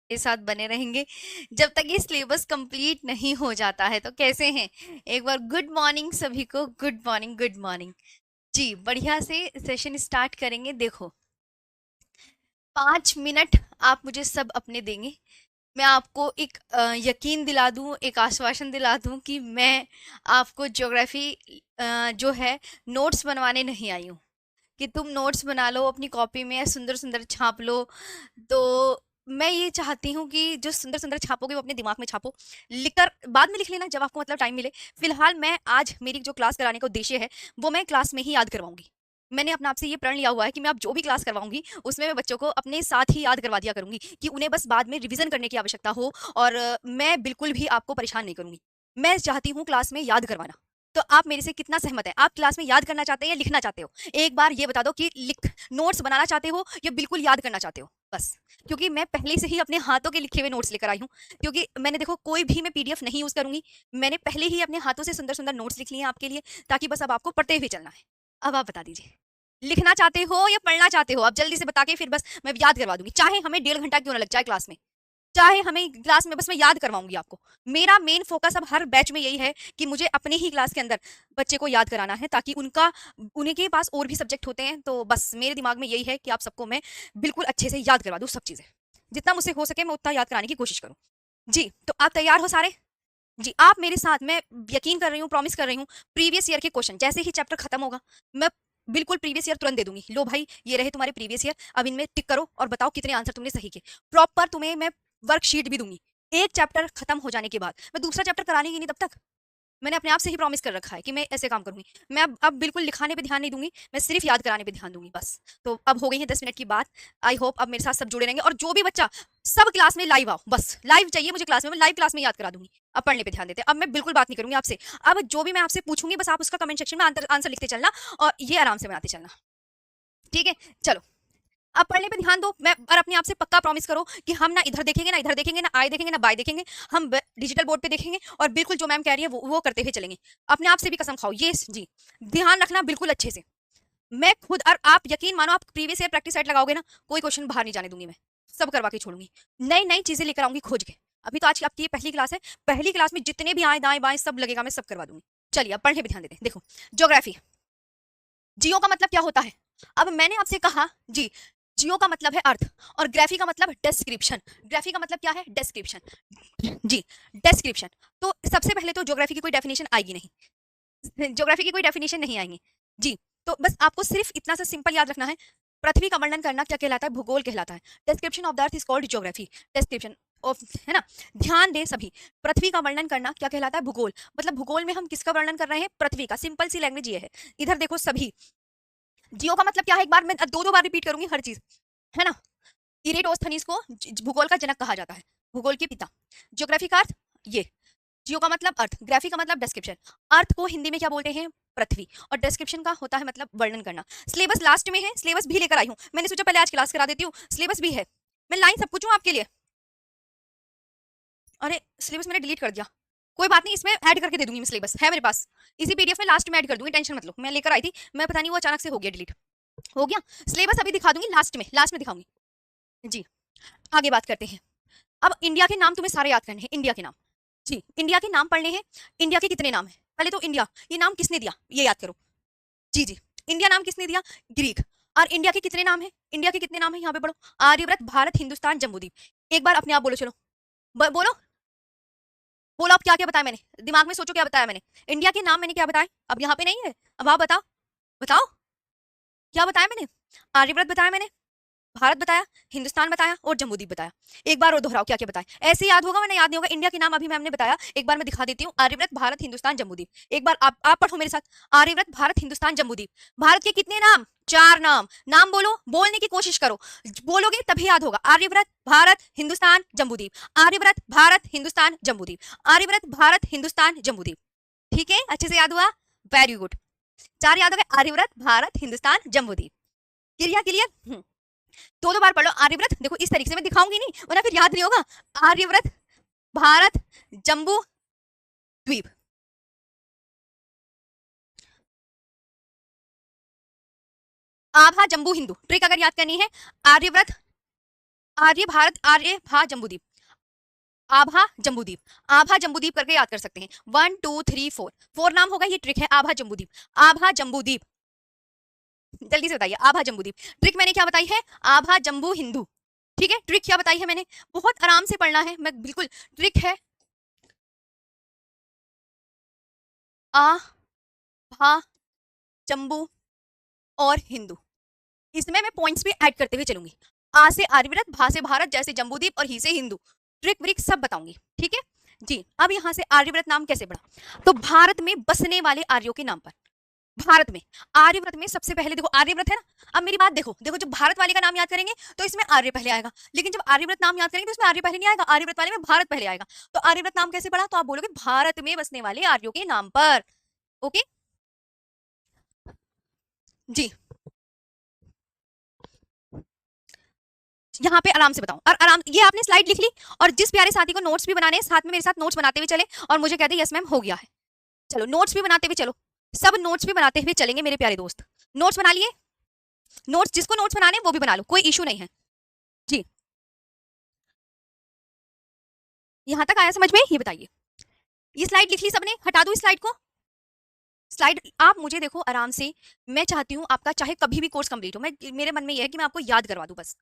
के साथ बने रहेंगे जब तक ये सिलेबस कंप्लीट नहीं हो जाता है। तो कैसे हैं? एक बार गुड मॉर्निंग सभी को। Good morning, good morning. जी, बढ़िया से सेशन स्टार्ट करेंगे। देखो, 5 मिनट आप मुझे सब अपने देंगे। मैं आपको एक यकीन दिला दूं, एक आश्वासन दिला दूं कि मैं आपको ज्योग्राफी जो है नोट्स बनवाने नहीं आई हूँ कि तुम नोट्स बना लो अपनी कॉपी में, सुंदर सुंदर छाप लो। तो मैं ये चाहती हूँ कि जो सुंदर सुंदर छापोगे वो अपने दिमाग में छापो, लिखकर बाद में लिख लेना जब आपको मतलब टाइम मिले। फिलहाल मैं आज मेरी जो क्लास कराने का उद्देश्य है वो मैं क्लास में ही याद करवाऊंगी। मैंने अपने आप से ये प्रण लिया हुआ है कि मैं अब जो भी क्लास करवाऊंगी उसमें मैं बच्चों को अपने साथ ही याद करवा दिया करूंगी कि उन्हें बस बाद में रिवीजन करने की आवश्यकता हो। और मैं बिल्कुल भी आपको परेशान नहीं करूंगी। मैं चाहती हूँ क्लास में याद करवाना। तो आप मेरे से कितना सहमत है? आप क्लास में याद करना चाहते हैं या लिखना चाहते हो? एक बार ये बता दो कि लिख नोट्स बनाना चाहते हो या बिल्कुल याद करना चाहते हो बस। क्योंकि मैं पहले से ही अपने हाथों के लिखे हुए नोट्स लेकर आई हूँ। क्योंकि मैंने देखो कोई भी मैं पीडीएफ नहीं यूज करूंगी। मैंने पहले ही अपने हाथों से सुंदर सुंदर नोट्स लिख लिए हैं आपके लिए, ताकि बस अब आपको पढ़ते हुए चलना है। अब आप बता दीजिए, लिखना चाहते हो या पढ़ना चाहते हो? अब जल्दी से बता के फिर बस मैं याद करवा दूंगी, चाहे हमें 1.5 घंटा क्यों ना लग जाए क्लास में। चाहे हमें क्लास में बस मैं याद करवाऊंगी आपको। मेरा मेन फोकस अब हर बैच में यही है कि मुझे अपने ही क्लास के अंदर बच्चे को याद कराना है, ताकि उनका उनके पास और भी सब्जेक्ट होते हैं। तो बस मेरे दिमाग में यही है कि आप सबको मैं बिल्कुल अच्छे से याद करवा दूं सब चीजें। जितना मुझसे हो सके मैं उतना याद कराने की कोशिश करूं। जी, तो आप तैयार हो सारे? जी, आप मेरे साथ, मैं यकीन कर रही हूँ, प्रॉमिस कर रही हूँ, प्रीवियस ईयर के क्वेश्चन जैसे ही चैप्टर खत्म होगा मैं बिल्कुल प्रीवियस ईयर तुरंत दे दूंगी। लो भाई, ये रहे तुम्हारे प्रीवियस ईयर, अब इनमें टिक करो और बताओ कितने आंसर तुमने सही किए। प्रॉपर तुम्हें मैं वर्कशीट भी दूंगी। एक चैप्टर खत्म हो जाने के बाद मैं दूसरा चैप्टर कराने की नहीं तब तक। मैंने अपने आप से ही प्रॉमिस कर रखा है कि मैं ऐसे काम करूंगी। मैं अब बिल्कुल लिखाने पे ध्यान नहीं दूंगी, मैं सिर्फ याद कराने पे ध्यान दूंगी बस। तो अब हो गई है 10 मिनट की बात। आई होप अब मेरे साथ सब जुड़े रहेंगे, और जो भी बच्चा, सब क्लास में लाइव आओ, बस लाइव चाहिए मुझे क्लास में, मैं लाइव क्लास में याद करा दूंगी। अब पढ़ने पे ध्यान देते हैं। अब मैं बिल्कुल बात नहीं करूंगी आपसे। अब जो भी मैं आपसे पूछूंगी बस आप उसका कमेंट सेक्शन में आंसर लिखते चलना, और ये आराम से बनाते चलना। ठीक है, चलो। अब पढ़ने पे ध्यान दो। मैं और अपने आप से पक्का प्रॉमिस करो कि हम ना इधर देखेंगे, ना इधर देखेंगे, ना आए देखेंगे, ना बाय देखेंगे। हम डिजिटल बोर्ड पे देखेंगे और बिल्कुल जो मैम कह रही है वो करते हुए चलेंगे। अपने आप से भी कसम खाओ, ये जी, ध्यान रखना बिल्कुल अच्छे से। मैं खुद, और आप यकीन मानो, आप प्रीवियस ईयर प्रैक्टिस सेट लगाओगे ना, कोई क्वेश्चन बाहर नहीं जाने दूंगी मैं। सब करवा के छोड़ूंगी। नई नई चीजें लेकर आऊंगी खोज के। अभी तो आज आपकी ये पहली क्लास है। पहली क्लास में जितने भी आए दाएं बाएं सब लगेगा, मैं सब करवा दूंगी। चलिए अब पढ़ने पे ध्यान देते हैं। देखो, ज्योग्राफी। जियो का मतलब क्या होता है? अब मैंने आपसे कहा जी, जियो का मतलब है अर्थ, और ग्राफी का मतलब डिस्क्रिप्शन। ग्राफी का मतलब क्या है? डिस्क्रिप्शन। जी, डिस्क्रिप्शन। तो सबसे पहले तो ज्योग्राफी की कोई डेफिनेशन आएगी नहीं। ज्योग्राफी की कोई डेफिनेशन नहीं आएंगी। जी, तो बस आपको सिर्फ इतना सा सिंपल याद रखना है। पृथ्वी का वर्णन करना क्या कहलाता है? भूगोल कहलाता है। Description of the earth is called geography. Description of, है ना? ध्यान दें सभी। पृथ्वी का वर्णन करना क्या कहलाता है? भूगोल। मतलब भूगोल में हम किसका वर्णन कर रहे हैं? पृथ्वी का। सिंपल सी लैंग्वेज ये है। इधर देखो सभी। जियो का मतलब क्या है? एक बार मैं दो दो बार रिपीट करूंगी हर चीज, है ना? इरेटोस्थनीज को भूगोल का जनक कहा जाता है, भूगोल के पिता। ज्योग्राफी का अर्थ ये। जियो का मतलब अर्थ, ग्राफी का मतलब डिस्क्रिप्शन। अर्थ को हिंदी में क्या बोलते हैं? पृथ्वी। और डिस्क्रिप्शन का होता है मतलब वर्णन करना। सिलेबस लास्ट में है, सिलेबस भी लेकर आई हूँ। मैंने सोचा पहले आज क्लास करा देती हूँ, सिलेबस भी है। मैं लाइन सब कुछ हूँ आपके लिए। अरे, सिलेबस मैंने डिलीट कर दिया। कोई बात नहीं, इसमें ऐड करके दे दूंगी मैं, सिलेबस है मेरे पास। इसी पीडीएफ में लास्ट में ऐड कर दूंगी, टेंशन मत लो। मैं लेकर आई थी, मैं पता नहीं वो अचानक से हो गया डिलीट। हो गया। सिलेबस अभी दिखा दूंगी, लास्ट में, लास्ट में दिखाऊंगी। जी, आगे बात करते हैं। अब इंडिया के नाम तुम्हें सारे याद करने हैं, इंडिया के नाम। जी, इंडिया के नाम पढ़ने हैं। इंडिया के कितने नाम हैं? पहले तो इंडिया, ये नाम किसने दिया ये याद करो। जी जी, इंडिया नाम किसने दिया? ग्रीक। और इंडिया के कितने नाम है? इंडिया के कितने नाम है यहाँ पे पढ़ो। आर्यव्रत, भारत, हिंदुस्तान, जम्बूद्वीप। एक बार अपने आप बोलो, चलो। बोलो। बोलो अब क्या क्या बताया मैंने, दिमाग में सोचो क्या बताया मैंने। इंडिया के नाम मैंने क्या बताया? अब यहाँ पे नहीं है। अब आप बताओ, बताओ क्या बताया मैंने। आर्यव्रत बताया मैंने, भारत बताया, हिंदुस्तान बताया, और जम्बूद्वीप बताया। एक बार और दोहराओ क्या क्या बताया, ऐसे याद होगा वरना याद नहीं होगा। इंडिया के नाम अभी मैम ने बताया, एक बार मैं दिखा देती हूँ। आर्यव्रत, भारत, हिंदुस्तान, जम्बूद्वीप। एक बार आप पढ़ो मेरे साथ। आर्यव्रत, भारत, हिंदुस्तान, जम्बूद्वीप। भारत के कितने नाम? 4 नाम। नाम बोलो, बोलने की कोशिश करो। बोलोगे तभी याद होगा। आर्यव्रत, भारत, हिंदुस्तान, जम्बूद्वीप। आर्यव्रत, भारत, हिंदुस्तान, जम्बूद्वीप। आर्यव्रत, भारत, हिंदुस्तान, जम्बूद्वीप। ठीक है, अच्छे से याद हुआ। Very good. 4 याद हो गए, आर्यव्रत, भारत, हिंदुस्तान, जम्बूद्वीप। Clear clear. दो दो बार पढ़ लो। आर्यव्रत देखो इस तरीके से मैं दिखाऊंगी नहीं, वरना फिर याद नहीं होगा। आर्यव्रत, भारत, जम्बू द्वीप। आभा, जम्बू, हिंदू। ट्रिक अगर याद करनी है, आर्यव्रत, आर्य भारत, आर्य भा जम्बूद्वीप, आभा जम्बूद्वीप, आभा जम्बूद्वीप करके याद कर सकते हैं। 1 2 3 4, 4 नाम होगा, ये ट्रिक है। आभा जम्बूद्वीप, आभा जम्बूद्वीप, जल्दी से बताइए। आभा जम्बूद्वीप, ट्रिक मैंने क्या बताई है? आभा जम्बू हिंदू। ठीक है, ट्रिक क्या बताई है मैंने? बहुत आराम से पढ़ना है, मैं बिल्कुल, ट्रिक है आ भा जम्बू और हिंदू। इसमें मैं पॉइंट्स भी ऐड करते हुए चलूंगी। आ से आर्यव्रत, भा से भारत, जैसे जम्बूद्वीप, और ही से हिंदू, ट्रिक व्रिक सब बताऊंगी। ठीक है जी। अब यहाँ से आर्यव्रत नाम कैसे बढ़ा? तो भारत में बसने वाले आर्यों के नाम पर, भारत में आर्यव्रत में सबसे पहले देखो, आर्यव्रत है ना। अब मेरी बात देखो, देखो जब भारत वाले का नाम याद करेंगे तो इसमें आर्य पहले आएगा, लेकिन जब आर्यव्रत नाम याद करेंगे तो इसमें आर्य पहले नहीं आएगा, आर्यव्रत वाले में भारत पहले आएगा। तो आर्यव्रत नाम कैसे पड़ा? तो आप बोलोगे भारत में बसने वाले आर्यों के नाम पर। ओके जी। यहाँ पे आराम से बताऊं, और आराम, ये आपने स्लाइड लिख ली, और जिस प्यारे साथी को नोट्स भी बनाने हैं, साथ में मेरे साथ नोट्स बनाते हुए चले और मुझे कहते यस मैम हो गया है। चलो नोट्स भी बनाते हुए चलो, सब नोट्स भी बनाते हुए चलेंगे मेरे प्यारे दोस्त। नोट्स बना लिए? नोट्स, जिसको नोट्स बनाने वो भी बना लो, कोई इशू नहीं है जी। यहाँ तक आया समझ में? ये बताइए, ये स्लाइड लिख ली सबने? हटा दूं इस स्लाइड को? स्लाइड आप मुझे देखो आराम से, मैं चाहती हूँ आपका चाहे कभी भी कोर्स कंप्लीट हो, मैं, मेरे मन में ये है कि मैं आपको याद करवा दूं बस।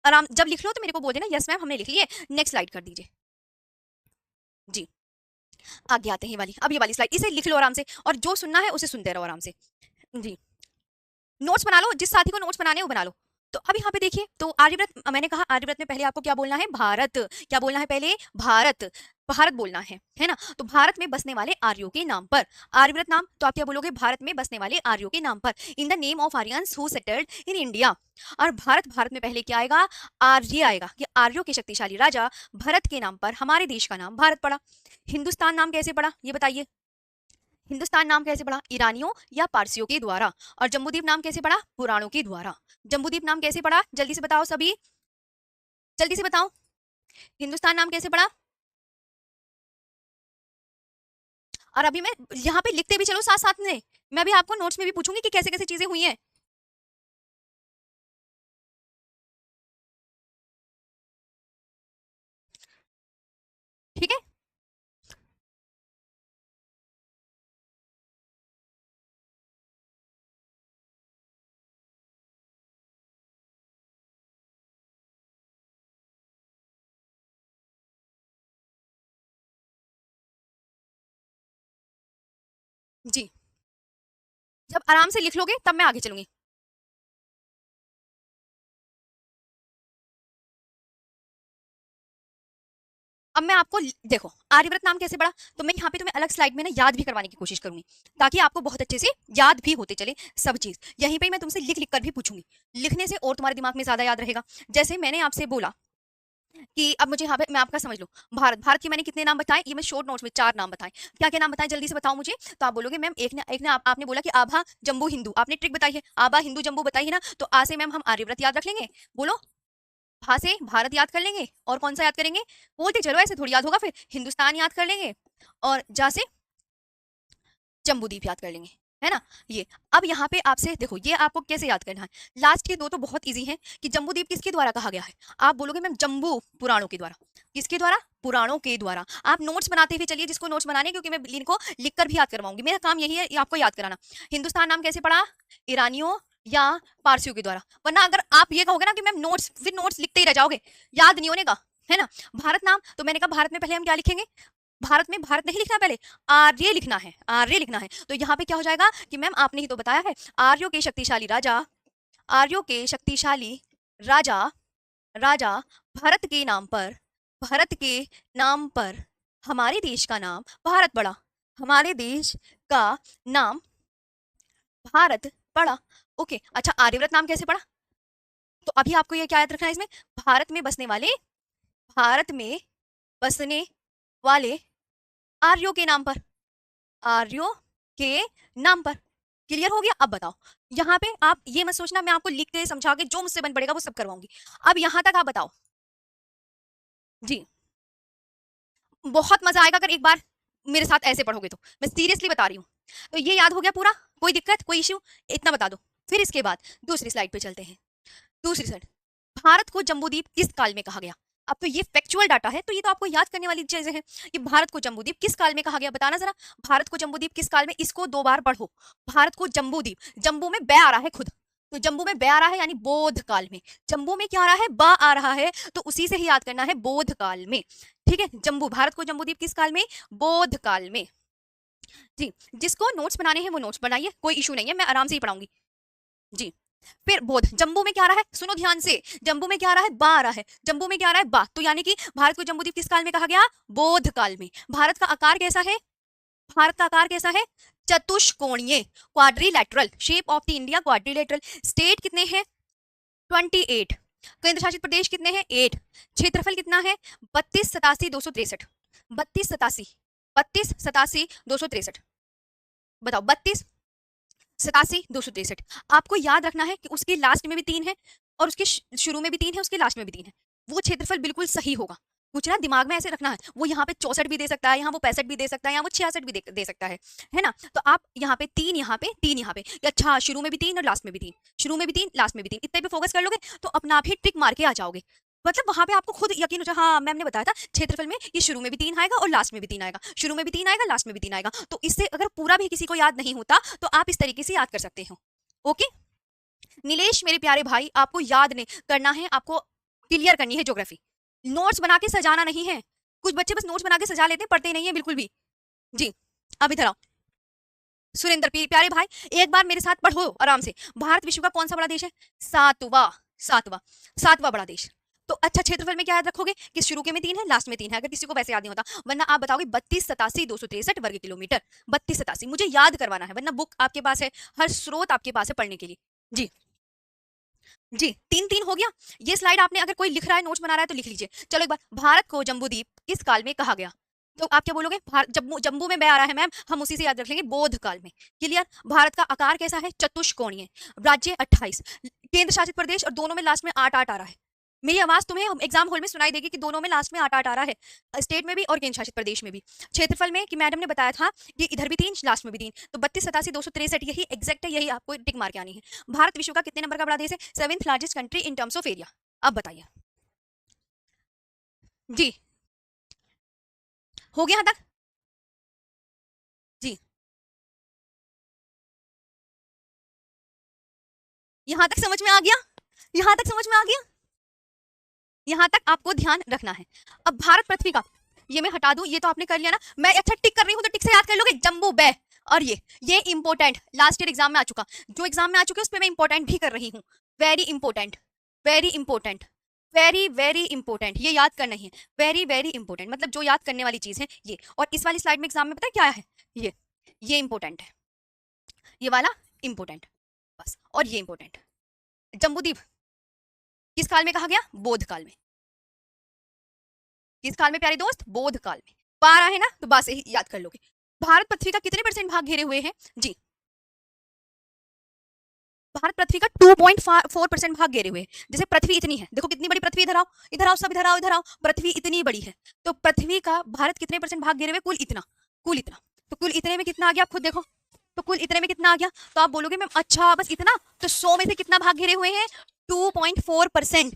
आराम, जब लिख लो तो मेरे को बोल देना यस मैम हमने लिख लिए, नेक्स्ट स्लाइड कर दीजिए जी। आगे आते हैं, ये वाली, अब ये वाली स्लाइड, इसे लिख लो आराम से, और जो सुनना है उसे सुनते रहो आराम से जी। नोट्स बना लो, जिस साथी को नोट्स बनाने हैं वो बना लो। तो अब यहाँ पे देखिए, तो आर्यव्रत, मैंने कहा आर्यव्रत में पहले आपको क्या बोलना है? भारत। क्या बोलना है पहले? भारत, भारत बोलना है ना। तो भारत में बसने वाले आर्यों के नाम पर आर्यव्रत नाम, तो आप क्या बोलोगे? भारत में बसने वाले आर्यों के नाम पर, in the name of Aryans who settled in India. और भारत, भारत में पहले क्या आएगा? आर्य आएगा, कि आर्यों के शक्तिशाली राजा भरत के नाम पर हमारे देश का नाम भारत पड़ा। हिंदुस्तान नाम कैसे पड़ा ये बताइए? हिंदुस्तान नाम कैसे पड़ा? ईरानियों या पारसियों के द्वारा। और जम्बूद्वीप नाम कैसे पड़ा? पुराणों के द्वारा। जम्बूद्वीप नाम कैसे पड़ा? जल्दी से बताओ सभी, जल्दी से बताओ। हिंदुस्तान नाम कैसे पड़ा? और अभी मैं यहाँ पे लिखते भी चलो साथ साथ में, मैं भी आपको नोट्स में भी पूछूंगी कि कैसे कैसे चीजें हुई हैं। ठीक है जी। जब आराम से लिख लोगे तब मैं आगे चलूंगी। अब मैं आपको देखो, आर्यव्रत नाम कैसे पड़ा, तो मैं यहाँ पे तुम्हें अलग स्लाइड में ना याद भी करवाने की कोशिश करूंगी, ताकि आपको बहुत अच्छे से याद भी होते चले सब चीज। यहीं पे मैं तुमसे लिख लिख कर भी पूछूंगी, लिखने से और तुम्हारे दिमाग में ज्यादा याद रहेगा। जैसे मैंने आपसे बोला कि अब मुझे यहाँ पे, मैं आपका समझ लो, भारत, भारत के मैंने कितने नाम बताए? ये मैं शॉर्ट नोट्स में 4 नाम बताए। क्या क्या नाम बताए जल्दी से बताओ मुझे। तो आप बोलोगे मैम एक ने आपने बोला कि आभा जम्बू हिंदू, आपने ट्रिक बताई है, आभा हिंदू जम्बू बताई है ना, तो आ से मैम हम आर्यव्रत याद रख लेंगे। बोलो। भा से भारत याद कर लेंगे, और कौन सा याद करेंगे? बोलते चलो, ऐसे थोड़ी याद होगा, फिर हिंदुस्तान याद कर लेंगे, और जा से जम्बूद्वीप याद कर लेंगे, है ना। ये अब यहाँ पे आपसे देखो, ये आपको कैसे याद करना है। लास्ट के दो तो बहुत इजी हैं, कि जम्बूद्वीप किसके द्वारा कहा गया है? आप बोलोगे मैम जम्बू पुराणों के द्वारा। किसके द्वारा? पुराणों के द्वारा। आप नोट्स बनाते हुए चलिए, जिसको नोट्स बनाने, क्योंकि मैं इनको लिख कर भी याद करवाऊंगी, मेरा काम यही है, ये आपको याद कराना। हिंदुस्तान नाम कैसे पड़ा? ईरानियों या पारसियों के द्वारा। वरना अगर आप ये कहोगे ना कि मैम नोट्स, फिर नोट्स लिखते ही रह जाओगे, याद नहीं होने का, है ना। भारत नाम, तो मैंने कहा भारत में पहले हम क्या लिखेंगे? भारत में भारत नहीं लिखना, पहले आर्य लिखना है, आर्य लिखना है। तो यहाँ पे क्या हो जाएगा कि मैम आपने ही तो बताया है, आर्यों के शक्तिशाली राजा, आर्यों के शक्तिशाली राजा, राजा भरत के नाम पर, भरत के नाम पर हमारे देश का नाम भारत पड़ा, हमारे देश का नाम भारत पड़ा। ओके अच्छा, आर्यव्रत नाम कैसे पड़ा? तो अभी आपको ये क्या याद रखना है इसमें? भारत में बसने वाले, भारत में बसने वाले आर्यों के नाम पर, आर्यों के नाम पर। क्लियर हो गया? अब बताओ, यहाँ पे आप ये मत सोचना मैं आपको लिख के समझा के जो मुझसे बन पड़ेगा वो सब करवाऊंगी। अब यहाँ तक आप बताओ जी। बहुत मजा आएगा अगर एक बार मेरे साथ ऐसे पढ़ोगे, तो मैं सीरियसली बता रही हूँ। तो ये याद हो गया पूरा? कोई दिक्कत, कोई इश्यू? इतना बता दो, फिर इसके बाद दूसरी स्लाइड पे चलते हैं। दूसरी स्लाइड, भारत को जम्बूद्वीप किस काल में कहा गया? अब तो ये फैक्चुअल डाटा है, तो ये तो आपको याद करने वाली चीजें हैं कि भारत को जम्बूद्वीप किस काल में कहा गया, बताना जरा। भारत को जम्बूद्वीप किस काल में, इसको 2 बार पढ़ो। भारत को जम्बूद्वीप, जम्बू में बै आ रहा है खुद, तो जम्बू में बै आ रहा है यानी बोध काल में। जम्बू में क्या आ रहा है, बा आ रहा है, तो उसी से ही याद करना है, बोध काल में। ठीक है, जम्बू, भारत को जम्बूद्वीप किस काल में, बोध काल में। जी, जिसको नोट्स बनाने हैं वो नोट्स बनाइए, कोई इशू नहीं है, मैं आराम से ही पढ़ाऊंगी। जी, फिर बोध, जम्बू में क्या आ रहा है, सुनो ध्यान से, जम्बू में क्या आ रहा है, बा आ रहा है, जम्बू में क्या आ रहा है, बा, तो यानी कि भारत को जम्बूद्वीप किस काल में कहा गया, बोध काल में। भारत का आकार कैसा है, भारत का आकार कैसा है, चतुष्कोणीय, quadrilateral, shape of the India quadrilateral. State कितने हैं, 28। केंद्र शासित प्रदेश कितने हैं, 8। क्षेत्रफल कितना है, 32 87 263, 32 87 बताओ, 32 87 263। आपको याद रखना है कि उसके लास्ट में भी 3 है और उसके शुरू में भी 3 है, उसके लास्ट में भी 3 है, वो क्षेत्रफल बिल्कुल सही होगा। कुछ ना दिमाग में ऐसे रखना है, वो यहाँ पे 64 भी दे सकता है, यहाँ वो 65 भी दे सकता है, यहाँ वो 66 भी दे सकता है ना। तो आप यहाँ पे 3, यहाँ पे 3, यहाँ पे, अच्छा शुरू में भी 3 और लास्ट में भी 3, शुरू में भी 3 लास्ट में भी 3, इतने पे फोकस कर लोगे तो अपना आप ही ट्रिक मार के आ जाओगे। मतलब वहां पे आपको खुद यकीन हो जाए, हाँ मैम ने बताया था क्षेत्रफल में ये शुरू में भी 3 आएगा और लास्ट में भी 3 आएगा, शुरू में भी 3 आएगा, लास्ट में भी 3 आएगा। तो इससे अगर पूरा भी किसी को याद नहीं होता तो आप इस तरीके से याद कर सकते हो। ओके नीलेश मेरे प्यारे भाई, आपको याद नहीं करना है, आपको क्लियर करनी है ज्योग्राफी, नोट्स बना के सजाना नहीं है। कुछ बच्चे बस नोट्स बना के सजा लेते हैं, पढ़ते नहीं है बिल्कुल भी। जी, अब इधर आओ सुरेंद्र प्यारे भाई, एक बार मेरे साथ पढ़ो आराम से। भारत विश्व का कौन सा बड़ा देश है, सातवां, सातवां, सातवां बड़ा देश। तो अच्छा क्षेत्रफल में क्या याद रखोगे कि शुरू के में 3 है, लास्ट में 3 है, अगर किसी को वैसे याद नहीं होता, वरना आप बताओगे 32 87 263 वर्ग किलोमीटर, 32 87 मुझे याद करवाना है, वरना बुक आपके पास है, हर स्रोत आपके पास है पढ़ने के लिए। जी जी, 3 3 हो गया। ये स्लाइड आपने अगर कोई लिख रहा है, नोट्स बना रहा है तो लिख लीजिए। चलो एक बार, भारत को जम्बूद्वीप किस काल में कहा गया, तो आप क्या बोलोगे, जम्बू, जम्बू में बै आ रहा है मैम, हम उसी से याद रख लेंगे, बोध काल में। क्लियर, भारत का आकार कैसा है, चतुष्कोणीय, राज्य 28, केंद्र शासित प्रदेश, और दोनों में लास्ट में 8 8 आ रहा है। मेरी आवाज तुम्हें एग्जाम हॉल में सुनाई देगी कि दोनों में लास्ट में 8 8 आ रहा है, स्टेट में भी और केंद्र शासित प्रदेश में भी। क्षेत्रफल में कि मैडम ने बताया था कि इधर भी 3 लास्ट में भी 3, तो 32 87 263 यही एग्जैक्ट है, यही आपको टिक मार के आनी है। भारत विश्व का कितने नंबर का बड़ा देश है, 7th largest country in terms of area. अब बताइए जी, हो गया यहाँ तक, जी यहाँ तक समझ में आ गया, यहाँ तक समझ में आ गया, यहाँ तक आपको ध्यान रखना है। अब भारत पृथ्वी का, ये मैं हटा दूं, ये तो आपने कर लिया ना, मैं अच्छा टिक कर रही हूँ तो टिक से याद कर लोगे, जम्बू बै, और ये इंपॉर्टेंट लास्ट ईयर एग्जाम में आ चुका, जो एग्जाम में आ चुके उस पर मैं इंपॉर्टेंट भी कर रही हूँ, very important, very important, very very important, ये याद करना ही है, वेरी वेरी इंपॉर्टेंट, मतलब जो याद करने वाली चीज है ये। और इस वाली स्लाइड में एग्जाम में पता है क्या है, ये इंपॉर्टेंट है, ये वाला इंपॉर्टेंट, बस, और ये इंपॉर्टेंट। जम्बूद्वीप किस काल में कहा गया, बोध काल में। किस काल में प्यारे दोस्त, बोध काल में। पा रहा है ना, तो बस यही याद कर लोगे। भारत पृथ्वी का कितने परसेंट भाग घेरे हुए हैं, जी भारत पृथ्वी का 2.4% भाग घेरे हुए हैं। जैसे पृथ्वी इतनी है, देखो कितनी बड़ी पृथ्वी, इधर आओ, इधर आओ, सब इधर आओ, इधर आओ, पृथ्वी इतनी बड़ी है, तो पृथ्वी का भारत कितने परसेंट भाग घेरे हुए, कुल इतना, कुल इतना, तो कुल इतने में कितना आ गया, आप खुद देखो, तो कुल इतने में कितना आ गया, तो आप बोलोगे मैम अच्छा बस इतना, तो 100 में से कितना भाग घेरे हुए हैं, 2.4%,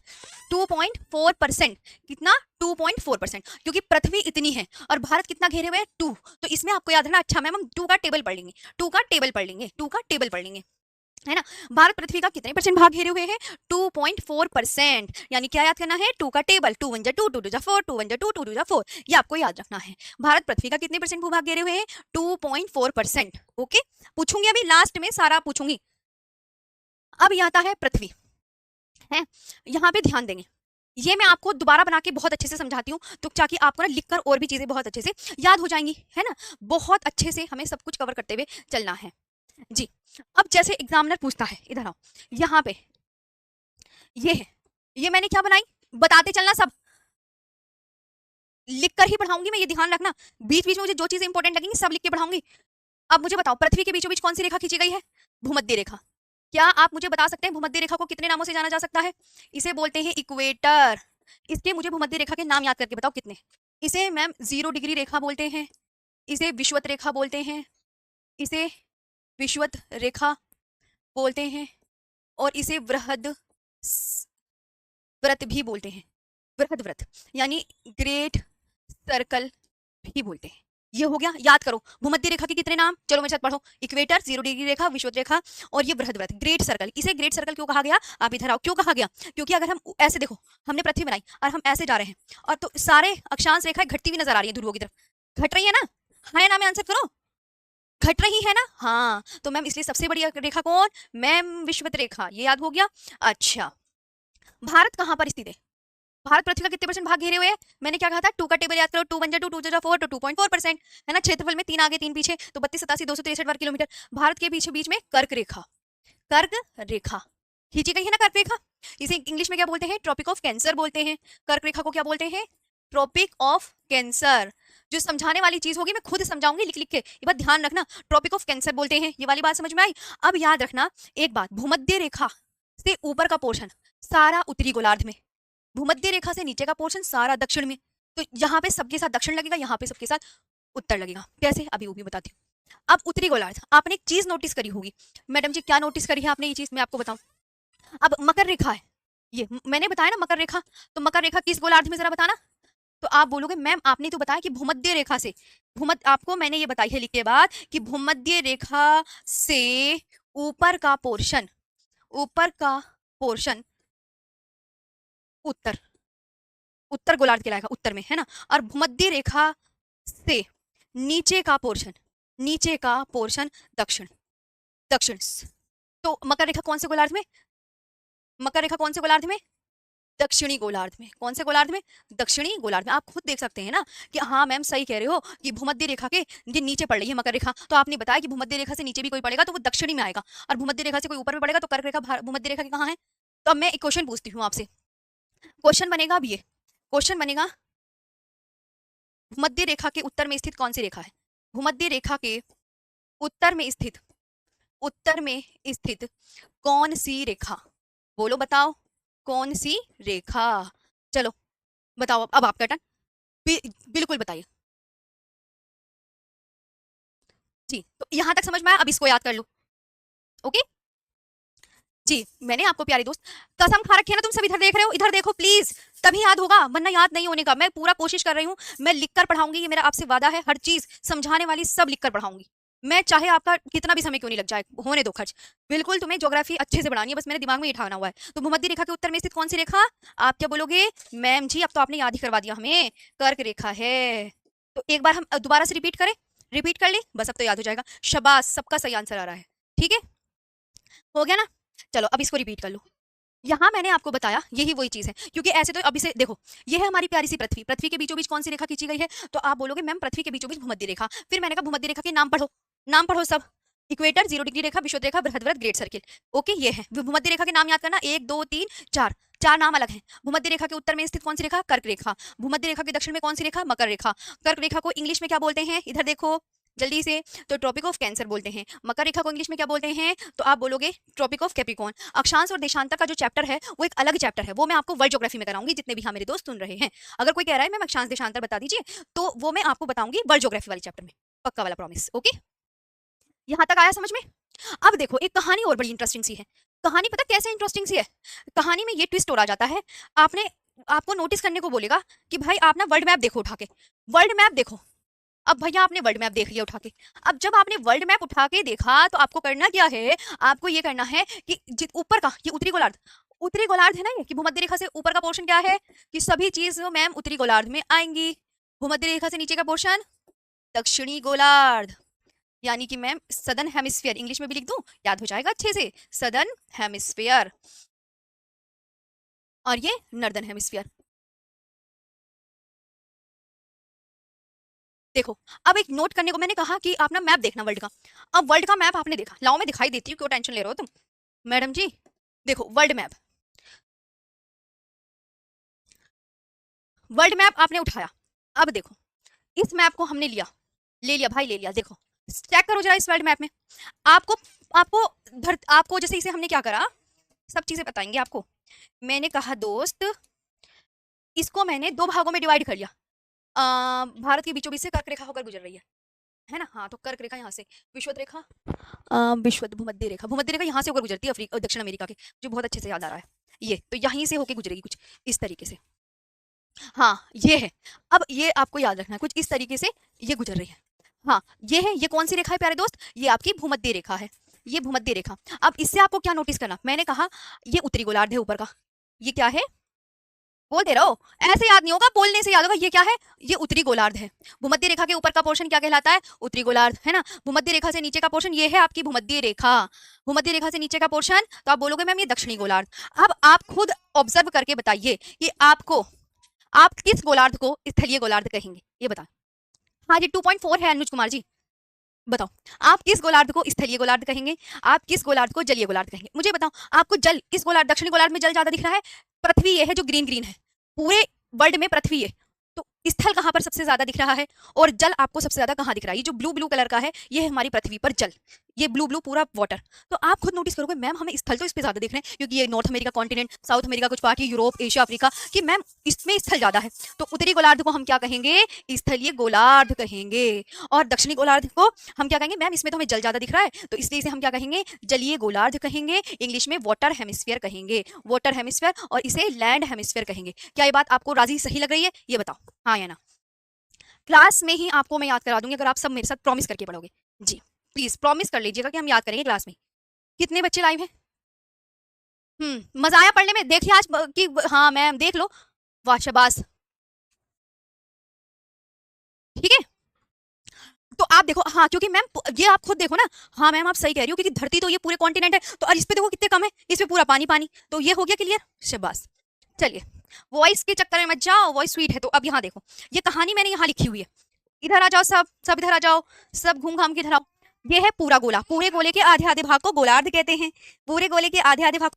2.4%, कितना, 2.4%, क्योंकि पृथ्वी इतनी है और भारत कितना घेरे हुए हैं, 2, तो इसमें आपको याद रखना, अच्छा मैम हम 2 का टेबल पढ़ लेंगे, 2 का टेबल पढ़ लेंगे, 2 का टेबल पढ़ लेंगे, है ना। भारत पृथ्वी का कितने परसेंट भाग घेरे हुए हैं, 2.4%, यानी क्या याद करना है, 2 का टेबल, 2 1 2 2 2 4, 2 1 2 2 2 4, ये आपको याद रखना है। भारत पृथ्वी का कितने परसेंट भूभाग घेरे हुए हैं, 2.4%। ओके, पूछूंगी अभी लास्ट में सारा पूछूंगी। अब यहाँ आता है पृथ्वी, है, यहाँ पे ध्यान देंगे, ये मैं आपको दोबारा बना के बहुत अच्छे से समझाती हूँ, तो ताकि आपको ना लिखकर और भी चीजें बहुत अच्छे से याद हो जाएंगी, है ना। बहुत अच्छे से हमें सब कुछ कवर करते हुए चलना है जी। अब जैसे एग्जामिनर पूछता है, इधर आओ, यहाँ पे ये है, ये मैंने क्या बनाई, बताते चलना, सब लिख कर ही पढ़ाऊंगी मैं, ये ध्यान रखना, बीच बीच में मुझे जो चीजें इंपॉर्टेंट लगेंगी सब लिख के पढ़ाऊंगी। अब मुझे बताओ, पृथ्वी के बीचों बीच कौन सी रेखा खींची गई है, भूमध्य रेखा। क्या आप मुझे बता सकते हैं भूमध्य रेखा को कितने नामों से जाना जा सकता है, इसे बोलते हैं इक्वेटर। इसके मुझे भूमध्य रेखा के नाम याद करके बताओ कितने। इसे मैम 0 डिग्री रेखा बोलते हैं, इसे विषुवत रेखा बोलते हैं, इसे विषुवत रेखा बोलते हैं, और इसे वृहद व्रत भी बोलते हैं, वृहद व्रत यानी ग्रेट सर्कल भी बोलते हैं। ये हो गया, याद करो भूमध्य रेखा के कितने नाम, चलो मेरे साथ पढ़ो। इक्वेटर, 0 डिग्री रेखा, विषुवत रेखा और ये बृहद व्रत, ग्रेट सर्कल। इसे ग्रेट सर्कल क्यों कहा गया, आप इधर आओ, क्यों कहा गया, क्योंकि अगर हम ऐसे देखो, हमने पृथ्वी बनाई और हम ऐसे जा रहे हैं और तो सारे अक्षांश रेखाएं घटती हुई नजर आ रही है ध्रुवों की तरफ, घट रही है ना, है ना, मैं आंसर करो, घट रही है ना, हाँ तो मैम इसलिए सबसे बड़ी रेखा कौन, मैम विषुवत रेखा, ये याद हो गया। अच्छा, भारत कहाँ पर स्थित है, भारत पृथ्वी का कितने परसेंट भाग घेरे हुए हैं, मैंने क्या कहा था, टू का टेबल याद करो, 2 × 2 2 × 4 तो 2.4% है ना, क्षेत्रफल में 3 आगे 3 पीछे तो 32 87 263 वर्ग किलोमीटर। भारत के पीछे बीच में कर्क रेखा, कर्क रेखा खींची गई है ना, कर्क रेखा, इसे इंग्लिश में क्या बोलते हैं, ट्रॉपिक ऑफ कैंसर बोलते हैं। कर्क रेखा को क्या बोलते हैं, ट्रॉपिक ऑफ कैंसर। जो समझाने वाली चीज होगी मैं खुद समझाऊंगी लिख लिख के, ये बात ध्यान रखना, ट्रॉपिक ऑफ कैंसर बोलते हैं, ये वाली बात समझ में आई। अब याद रखना एक बात, भूमध्य रेखा से ऊपर का पोर्शन सारा उत्तरी गोलार्ध में, भूमध्य रेखा से नीचे का पोर्शन सारा दक्षिण में, तो यहाँ पे सबके साथ दक्षिण लगेगा, यहाँ पे सबके साथ उत्तर लगेगा। कैसे, अभी वो भी बताती हूँ। अब उत्तरी गोलार्ध, आपने एक चीज नोटिस करी होगी, मैडम जी क्या नोटिस करी है आपने, ये चीज मैं आपको बताऊं। अब मकर रेखा है, ये मैंने बताया ना मकर रेखा, तो मकर रेखा किस गोलार्ध में जरा बताना, तो आप बोलोगे मैम आपने तो बताया कि भूमध्य रेखा से, भूमध्य आपको मैंने ये बताई है लिख के बाद कि भूमध्य रेखा से ऊपर का पोर्शन, ऊपर का पोर्शन उत्तर, उत्तर गोलार्ध कहलाएगा, उत्तर में है ना, और भूमध्य रेखा से नीचे का पोर्शन, नीचे का पोर्शन दक्षिण, दक्षिण। तो मकर रेखा कौन से गोलार्ध में, मकर रेखा कौन से गोलार्ध में, दक्षिणी गोलार्ध में, कौन से गोलार्ध में, दक्षिणी गोलार्ध में। आप खुद देख सकते हैं ना कि हाँ मैम सही कह रहे हो कि भूमध्य रेखा के ये नीचे पड़ रही है मकर रेखा, तो आपने बताया कि भूमध्य रेखा से नीचे भी कोई पड़ेगा तो वो दक्षिणी में आएगा, और भूमध्य रेखा से कोई ऊपर में पड़ेगा तो कर्क रेखा भूमध्य रेखा की कहाँ है। तो अब मैं एक क्वेश्चन पूछती हूँ आपसे, क्वेश्चन बनेगा अब ये, क्वेश्चन बनेगा भूमध्य रेखा के उत्तर में स्थित कौन सी रेखा है, भूमध्य रेखा के उत्तर में स्थित, उत्तर में स्थित कौन सी रेखा, बोलो बताओ कौन सी रेखा, चलो बताओ अब आपका टर्न, बिल्कुल बताइए जी। तो यहां तक समझ में आया, अब इसको याद कर लो, ओके जी। मैंने आपको प्यारे दोस्त कसम खा रखी है ना, तुम सब इधर देख रहे हो, इधर देखो प्लीज, तभी याद होगा वरना याद नहीं होने का। मैं पूरा कोशिश कर रही हूँ, मैं लिखकर पढ़ाऊंगी, ये मेरा आपसे वादा है, हर चीज समझाने वाली सब लिखकर पढ़ाऊंगी मैं, चाहे आपका कितना भी समय क्यों नहीं लग जाए, होने दो खर्च। बिल्कुल तुम्हें ज्योग्राफी अच्छे से बढ़ानी है, बस मेरे दिमाग में ये ठाना हुआ है। तो भूमध्य रेखा के उत्तर में स्थित कौन सी रेखा, आप क्या बोलोगे मैम जी, अब तो आपने याद ही करवा दिया हमें, कर्क रेखा है। तो एक बार हम दोबारा से रिपीट करें, रिपीट कर ले बस, अब तो याद हो जाएगा, शाबाश सबका सही आंसर आ रहा है, ठीक है हो गया ना। चलो अब इसको रिपीट कर लो, यहाँ मैंने आपको बताया यही वही चीज है, क्योंकि ऐसे तो अभी से देखो, ये है हमारी प्यारी सी पृथ्वी, पृथ्वी के बीचों बीच कौन सी रेखा खींची गई है, तो आप बोलोगे मैम पृथ्वी के बीचों बीच भूमध्य रेखा, फिर मैंने कहा भूमध्य रेखा के नाम पढ़ो, नाम पढ़ो सब, इक्वेटर, 0 डिग्री रेखा, विषुवत रेखा, बृहद ग्रेट सर्किल, ओके ये है भूमध्य रेखा के नाम याद करना, 1 2 3 4, चार नाम अलग हैं। भूमध्य रेखा के उत्तर में स्थित कौन सी रेखा, कर्क रेखा, भूमध्य रेखा के दक्षिण में कौन सी रेखा, मकर रेखा, कर्क रेखा को इंग्लिश में क्या बोलते हैं, इधर देखो जल्दी से, तो ट्रॉपिक ऑफ कैंसर बोलते हैं। मकर रेखा को इंग्लिश में क्या बोलते हैं, तो आप बोलोगे ट्रॉपिक ऑफ कैप्रिकॉर्न। अक्षांश और देशांतर का जो चैप्टर है वो एक अलग चैप्टर है, वो मैं आपको वर्ल्ड ज्योग्राफी में कराऊंगी, जितने भी हाँ मेरे दोस्त सुन रहे हैं। अगर कोई कह रहा है मैम अक्षांश देशांतर बता दीजिए, तो वो मैं आपको बताऊंगी वर्ल्ड ज्योग्राफी वाले चैप्टर में, पक्का वाला प्रॉमिस, ओके यहाँ तक आया समझ में। अब देखो एक कहानी और बड़ी इंटरेस्टिंग सी है, कहानी पता कैसे इंटरेस्टिंग सी है, कहानी में ये ट्विस्ट और आ जाता है, आपने आपको नोटिस करने को बोलेगा कि भाई आप ना वर्ल्ड मैप देखो उठा के, वर्ल्ड मैप देखो। अब भैया आपने वर्ल्ड मैप देख लिया उठा के, अब जब आपने वर्ल्ड मैप उठा के देखा तो आपको करना क्या है, आपको ये करना है कि ऊपर का ये उत्तरी गोलार्ध, उत्तरी गोलार्ध है ना ये, कि भूमध्य रेखा से ऊपर का पोर्शन क्या है, कि सभी चीज मैम उत्तरी गोलार्ध में आएंगी, भूमध्य रेखा से नीचे का पोर्शन दक्षिणी गोलार्ध, यानी कि मैम सदर्न हेमिस्फीयर, इंग्लिश में भी लिख दूं याद हो जाएगा अच्छे से, सदर्न हेमिस्फीयर, और ये नॉर्दर्न हेमिस्फीयर। देखो अब एक नोट करने को मैंने कहा कि आप ना मैप देखना वर्ल्ड का, अब वर्ल्ड का मैप आपने देखा, लाओ मैं दिखाई देती हूँ, क्यों टेंशन ले रहे हो तुम मैडम जी। देखो वर्ल्ड मैप, वर्ल्ड मैप आपने उठाया, अब देखो इस मैप को हमने लिया, ले लिया भाई ले लिया, देखो चेक करो जरा इस वर्ल्ड मैप में, आपको आपको आपको जैसे इसे हमने क्या करा, सब चीजें बताएंगे आपको। मैंने कहा दोस्त इसको मैंने दो भागों में डिवाइड कर लिया, भारत के बीचों बीच से कर्क रेखा होकर गुजर रही है ना, हाँ तो कर्क रेखा यहाँ से, विषुवत रेखा विषुवत भूमध्य रेखा, भूमध्य रेखा यहाँ से होकर गुजरती है दक्षिण अमेरिका के, जो बहुत अच्छे से याद आ रहा है। ये तो यहीं से होके गुजरेगी कुछ इस तरीके से। हाँ ये है। अब ये आपको याद रखना है, कुछ इस तरीके से ये गुजर रही है। हाँ ये है, ये कौन सी रेखा है प्यारे दोस्त, ये आपकी भूमध्य रेखा है, ये भूमध्य रेखा। अब इससे आपको क्या नोटिस करना, मैंने कहा ये उत्तरी गोलार्ध है ऊपर का, ये क्या है, बोलते रहो, ऐसे याद नहीं होगा, बोलने से याद होगा। ये क्या है, ये उत्तरी गोलार्ध है। भूमध्य रेखा के ऊपर का पोर्शन क्या कहलाता है, उत्तरी गोलार्ध, है ना। भूमध्य रेखा से नीचे का पोर्शन ये है आपकी भूमध्य रेखा। भूमध्य रेखा से नीचे का पोर्शन तो आप बोलोगे मैम ये दक्षिणी गोलार्ध। अब आप खुद ऑब्जर्व करके बताइए कि आपको, आप किस गोलार्ध को स्थलीय गोलार्ध कहेंगे, ये बताओ। हाँ जी 2.4 है अनुज कुमार जी, बताओ आप किस गोलार्ध को स्थलीय गोलार्ध कहेंगे, आप किस गोलार्ध को जलीय गोलार्ध कहेंगे, मुझे बताओ। आपको जल किस गोलार्ध, दक्षिणी गोलार्ध में जल ज्यादा दिख रहा है, पृथ्वी ये है जो ग्रीन ग्रीन है, पूरे वर्ल्ड में पृथ्वी है। तो स्थल कहाँ पर सबसे ज्यादा दिख रहा है, और जल आपको सबसे ज्यादा कहाँ दिख रहा है, ये जो ब्लू ब्लू कलर का है ये है हमारी पृथ्वी पर जल, ये ब्लू ब्लू पूरा वाटर। तो आप खुद नोटिस करोगे मैम हमें स्थल तो इस पे ज्यादा दिख रहे हैं, क्योंकि ये north America continent, south America कुछ पार्ट, यूरोप, एशिया, अफ्रीका, कि मैम इसमें स्थल ज्यादा है। तो उत्तरी गोलार्ध को हम क्या कहेंगे, स्थलीय गोलार्ध कहेंगे। और दक्षिणी गोलार्ध को हम क्या कहेंगे, मैम इसमें तो हमें जल ज्यादा दिख रहा है, तो इसलिए इसे हम क्या कहेंगे, जलीय गोलार्ध कहेंगे, इंग्लिश में वाटर हेमिस्फीयर कहेंगे, वाटर हेमिस्फीयर, और इसे लैंड हेमिस्फीयर कहेंगे। क्या ये बात आपको राजी सही लग रही है, ये बताओ हाँ या ना। क्लास में ही आपको मैं याद करा दूंगी, अगर आप सब मेरे साथ प्रॉमिस करके पढ़ोगे जी, प्लीज प्रॉमिस कर लीजिएगा कि हम याद करेंगे क्लास में। कितने बच्चे लाइव हैं, मजा आया पढ़ने में, देखिए आज कि हाँ मैम देख लो, वाह शाबाश, ठीक है। तो आप देखो, हाँ क्योंकि मैम ये आप खुद देखो ना, हाँ मैम आप सही कह रही हो, क्योंकि धरती तो ये पूरे कॉन्टिनेंट है, तो इस पे देखो कितने कम है, इस पे पूरा पानी पानी, तो ये हो गया क्लियर, शाबाश। चलिए वॉइस के चक्कर में मत जाओ, वॉइस स्वीट है। तो अब यहाँ देखो, ये कहानी मैंने यहाँ लिखी हुई है, इधर आ जाओ, सब सब इधर आ जाओ, सब घूम घाम के इधर आओ। ये है पूरा गोला, पूरे गोले के आधे आधे भाग को गोलार्ध कहते हैं, पूरे गोले के आधे आधे भाग।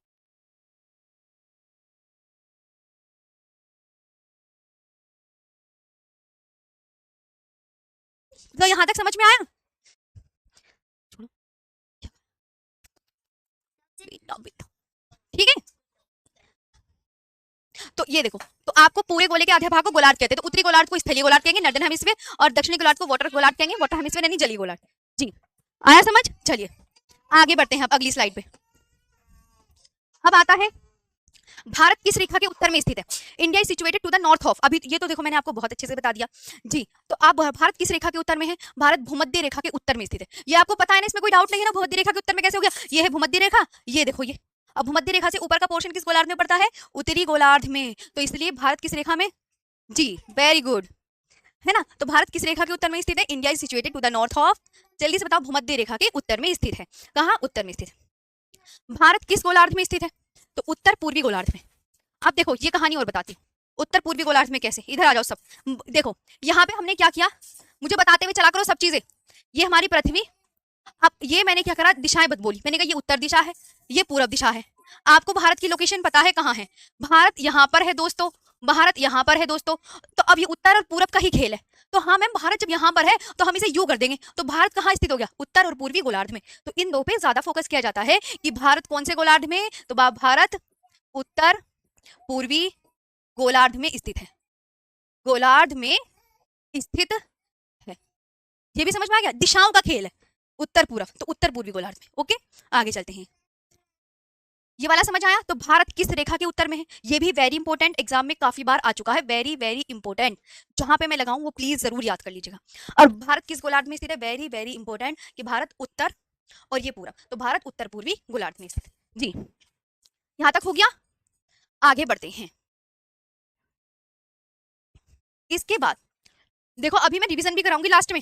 तो यहाँ तक समझ में आया, ठीक है। तो ये देखो, तो आपको पूरे गोले के आधे भाग को गोलार्ध कहते हैं, तो उत्तरी गोलार्ध को स्थलीय गोलार्ध कहेंगे, नॉर्दर्न हेमिस्फीयर, और दक्षिणी गोलार्ध को वाटर गोलार्ध कहेंगे, वाटर हेमिस्फीयर यानी जलीय गोलार्ध। जी आया समझ, चलिए आगे बढ़ते हैं अब अगली स्लाइड पे। अब आता है भारत किस रेखा के उत्तर में स्थित है, India is situated to the north of, अभी ये तो देखो मैंने आपको बहुत अच्छे से बता दिया जी। तो आप भारत किस रेखा के उत्तर में है, भारत भूमध्य रेखा के उत्तर में स्थित है, ये आपको पता है ना, इसमें कोई डाउट नहीं है ना, भूमध्य रेखा के उत्तर में कैसे हो गया, ये है भूमध्य रेखा, ये देखो ये। अब भूमध्य रेखा से ऊपर का पोर्शन किस गोलार्ध में पड़ता है, उत्तरी गोलार्ध में, तो इसलिए भारत किस रेखा में, जी वेरी गुड, है ना। तो भारत किस रेखा के उत्तर में स्थित है, India is situated to the north of, जल्दी से बताओ, भूमध्य रेखा के उत्तर में स्थित है, कहाँ, उत्तर में स्थित है। भारत किस गोलार्ध में स्थित है, तो उत्तर पूर्वी गोलार्ध में। अब देखो ये कहानी और बताती हूँ, उत्तर पूर्वी गोलार्ध में कैसे, इधर आ जाओ सब, देखो यहाँ पे हमने क्या किया, मुझे बताते हुए चला करो सब चीजें। ये हमारी पृथ्वी, अब ये मैंने क्या करा, दिशाएं बत बोली, मैंने कहा ये उत्तर दिशा है, ये पूरब दिशा है। आपको भारत की लोकेशन पता है कहाँ है, भारत यहाँ पर है दोस्तों, भारत यहाँ पर है दोस्तों। तो अब ये उत्तर और पूरब का ही खेल है, तो हाँ मैम भारत जब यहाँ पर है तो हम इसे यू कर देंगे, तो भारत कहाँ स्थित हो गया, उत्तर और पूर्वी गोलार्ध में। तो इन दो पे ज्यादा फोकस किया जाता है कि भारत कौन से गोलार्ध में, तो भारत उत्तर पूर्वी गोलार्ध में स्थित है, गोलार्ध में स्थित है। ये भी समझ में आ गया, दिशाओं का खेल है, उत्तर पूर्व, तो उत्तर पूर्वी गोलार्ध में। ओके आगे चलते हैं, ये वाला समझ आया। तो भारत किस रेखा के उत्तर में है, ये भी वेरी इंपॉर्टेंट, एग्जाम में काफी बार आ चुका है, वेरी वेरी इंपॉर्टेंट, जहां पे मैं लगाऊं वो प्लीज जरूर याद कर लीजिएगा। और भारत किस गोलार्ध में स्थित है, वेरी वेरी इंपॉर्टेंट, कि भारत उत्तर और ये पूरा, तो भारत उत्तर पूर्वी गोलार्ध में स्थित जी। यहां तक हो गया, आगे बढ़ते हैं। इसके बाद देखो अभी मैं रिवीजन भी कराऊंगी लास्ट में।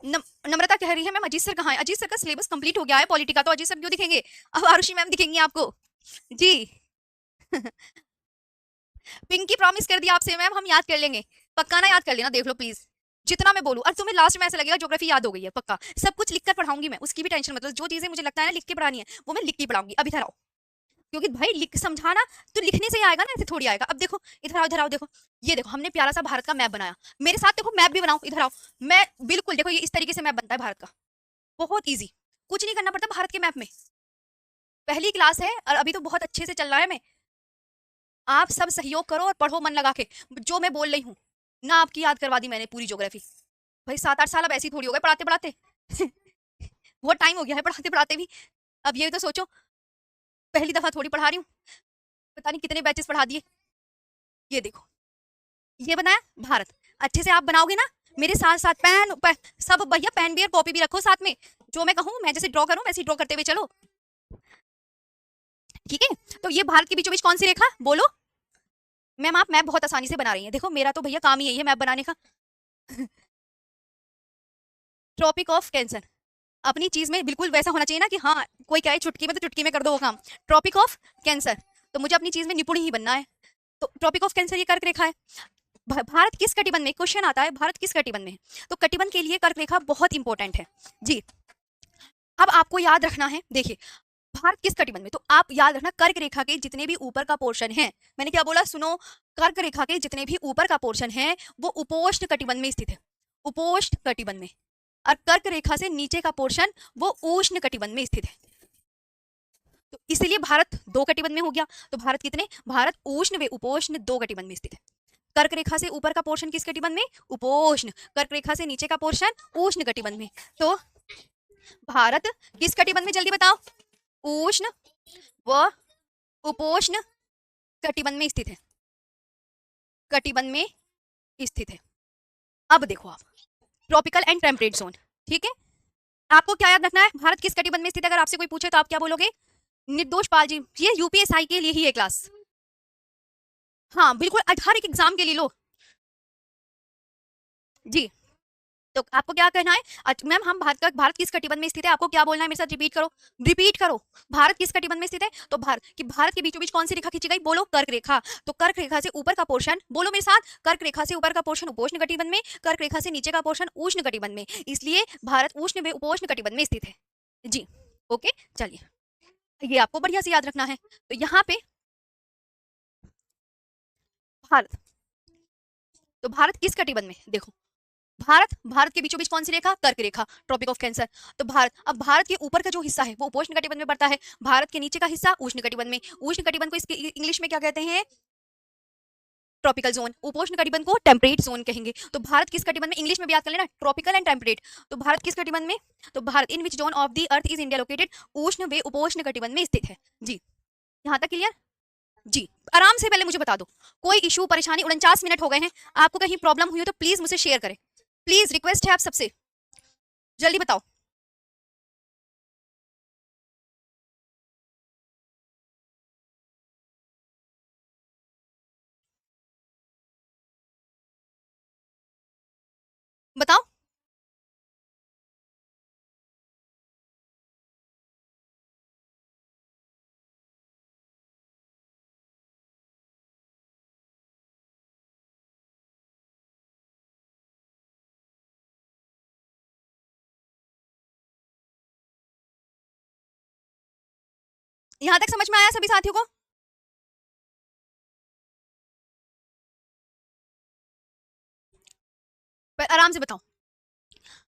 नम्रता कह रही है मैम अजीत सर कहाँ है, अजीत सर का सिलेबस कंप्लीट हो गया है पॉलिटी का, तो अजीत सर क्यों दिखेंगे, अब आरुषि मैम दिखेंगी आपको जी। पिंकी प्रॉमिस कर दिया आपसे मैम, हम याद कर लेंगे, पक्का ना, याद कर लेना, देख लो प्लीज जितना मैं बोलूं। और तुम्हें लास्ट में ऐसा लगेगा ज्योग्राफी याद हो गई है, पक्का सब कुछ लिख कर पढ़ाऊंगी मैं, उसकी भी टेंशन मतलब, जो चीजें मुझे लगता है ना लिख के पढ़ानी है वो मैं लिख के पढ़ाऊंगी। अब इधर आओ, क्योंकि भाई लिख समझाना तो लिखने से ही आएगा ना, ऐसे थोड़ी आएगा। अब देखो इधर आओ, इधर आओ, देखो ये देखो हमने प्यारा सा भारत का मैप बनाया, मेरे साथ देखो मैप भी बनाओ, इधर आओ, मैं बिल्कुल देखो ये इस तरीके से मैप बनता है भारत का, बहुत ईजी, कुछ नहीं करना पड़ता भारत के मैप में। पहली क्लास है और अभी तो बहुत अच्छे से चल रहा है, मैं आप सब सहयोग करो और पढ़ो मन लगा के, जो मैं बोल रही हूँ ना, आपकी याद करवा दी मैंने पूरी ज्योग्राफी। भाई 7-8 साल अब ऐसी थोड़ी हो गए पढ़ाते पढ़ाते बहुत टाइम हो गया है पढ़ाते पढ़ाते भी। अब ये तो सोचो पहली दफा थोड़ी पढ़ा रही हूँ, पता नहीं कितने बैचेस पढ़ा दिए। ये देखो, ये बनाया भारत। अच्छे से आप बनाओगे ना, मेरे साथ साथ सब भैया पेन भी और कॉपी भी रखो साथ में। जो मैं कहूँ, मैं जैसे ड्रॉ करूँ वैसे ड्रॉ करते हुए चलो, ठीक है। तो ये भारत के बीचों बीच कौन सी रेखा, बोलो। मैम आप मैप बहुत आसानी से बना रही हैं, देखो मेरा तो भैया काम ही यही है मैप बनाने का। ट्रॉपिक ऑफ कैंसर, अपनी चीज में बिल्कुल वैसा होना चाहिए ना कि हाँ कोई कहे चुटकी में तो चुटकी में कर दो वो काम। ट्रॉपिक ऑफ कैंसर, तो मुझे अपनी चीज में निपुण ही बनना है। तो ट्रॉपिक ऑफ कैंसर ये कर्क रेखा है। भारत किस कटिबंध में, क्वेश्चन आता है भारत किस कटिबंध में है, तो कटिबंध के लिए कर्क रेखा बहुत इंपॉर्टेंट है जी। अब आपको याद रखना है, देखिए भारत किस कटिबंध में, तो आप याद रखना कर्क रेखा के जितने भी ऊपर का पोर्शन है, मैंने क्या बोला सुनो, कर्क रेखा के जितने भी ऊपर का पोर्शन है वो उपोष्ण कटिबंध में स्थित है, उपोष्ण कटिबंध में। और कर्क रेखा से नीचे का पोर्शन वो उष्ण कटिबंध में स्थित है। तो इसीलिए भारत दो कटिबंध में हो गया। तो भारत कितने, भारत उष्ण व उपोष्ण दो कटिबंध में स्थित है। कर्क रेखा से ऊपर का पोर्शन किस कटिबंध में, उपोष्ण। कर्क रेखा से नीचे का पोर्शन उष्ण कटिबंध में। तो भारत किस कटिबंध में, जल्दी बताओ, उष्ण व उपोष्ण कटिबंध में स्थित है, कटिबंध में स्थित है। अब देखो आप, ट्रॉपिकल एंड टेम्परेट जोन, ठीक है। आपको क्या याद रखना है, भारत किस कटिबंध में स्थित है, अगर आपसे कोई पूछे तो आप क्या बोलोगे, निर्दोष पाल जी, ये यूपीएसआई के लिए ही है क्लास। हाँ बिल्कुल, हर एक एग्जाम के लिए लो जी। तो आपको क्या कहना है, मैम हम भारत किस कटिबंध में स्थित है, आपको क्या बोलना है, मेरे साथ रिपीट करो, रिपीट करो। भारत किस कटिबंध में स्थित है, तो भारत के बीचों बीच कौन सी रेखा खींची गई, बोलो, कर्क रेखा। तो कर्क रेखा से ऊपर का पोर्शन, बोलो मेरे साथ, कर्क रेखा से ऊपर का पोर्शन उपोष्ण कटिबंध में, कर्क रेखा से नीचे का पोर्शन उष्ण कटिबंध में, इसलिए भारत उष्ण व उपोष्ण कटिबंध में स्थित है जी। ओके चलिए, ये आपको बढ़िया से याद रखना है। तो यहाँ पे भारत, तो भारत किस कटिबंध में, देखो भारत के बीचों बीच कौन सी रेखा, कर्क रेखा, ट्रॉपिक ऑफ कैंसर। तो अब भारत के ऊपर का जो हिस्सा है वो उपोष्ण कटिबंध में पड़ता है, भारत के नीचे का हिस्सा उष्ण कटिबंध में। उष्ण कटिबंध को इसके इंग्लिश में क्या कहते हैं, ट्रॉपिकल जोन। उपोष्ण कटिबंध को टेम्परेट जोन कहेंगे। तो भारत किस कटिबंध में, इंग्लिश में भी याद कर लेना, ट्रॉपिकल एंड टेम्परेट। तो भारत किस कटिबंध में, तो Bharat in which zone of the earth is India located, उष्ण व उपोष्ण कटिबंध में स्थित है जी। यहाँ तक क्लियर जी। आराम से पहले मुझे बता दो, कोई इशू परेशानी, 49 मिनट हो गए हैं, आपको कहीं प्रॉब्लम हुई हो तो प्लीज मुझे शेयर करें, प्लीज रिक्वेस्ट है आप सबसे, जल्दी बताओ। बताओ, यहां तक समझ में आया सभी साथियों को, पर आराम से बताओ।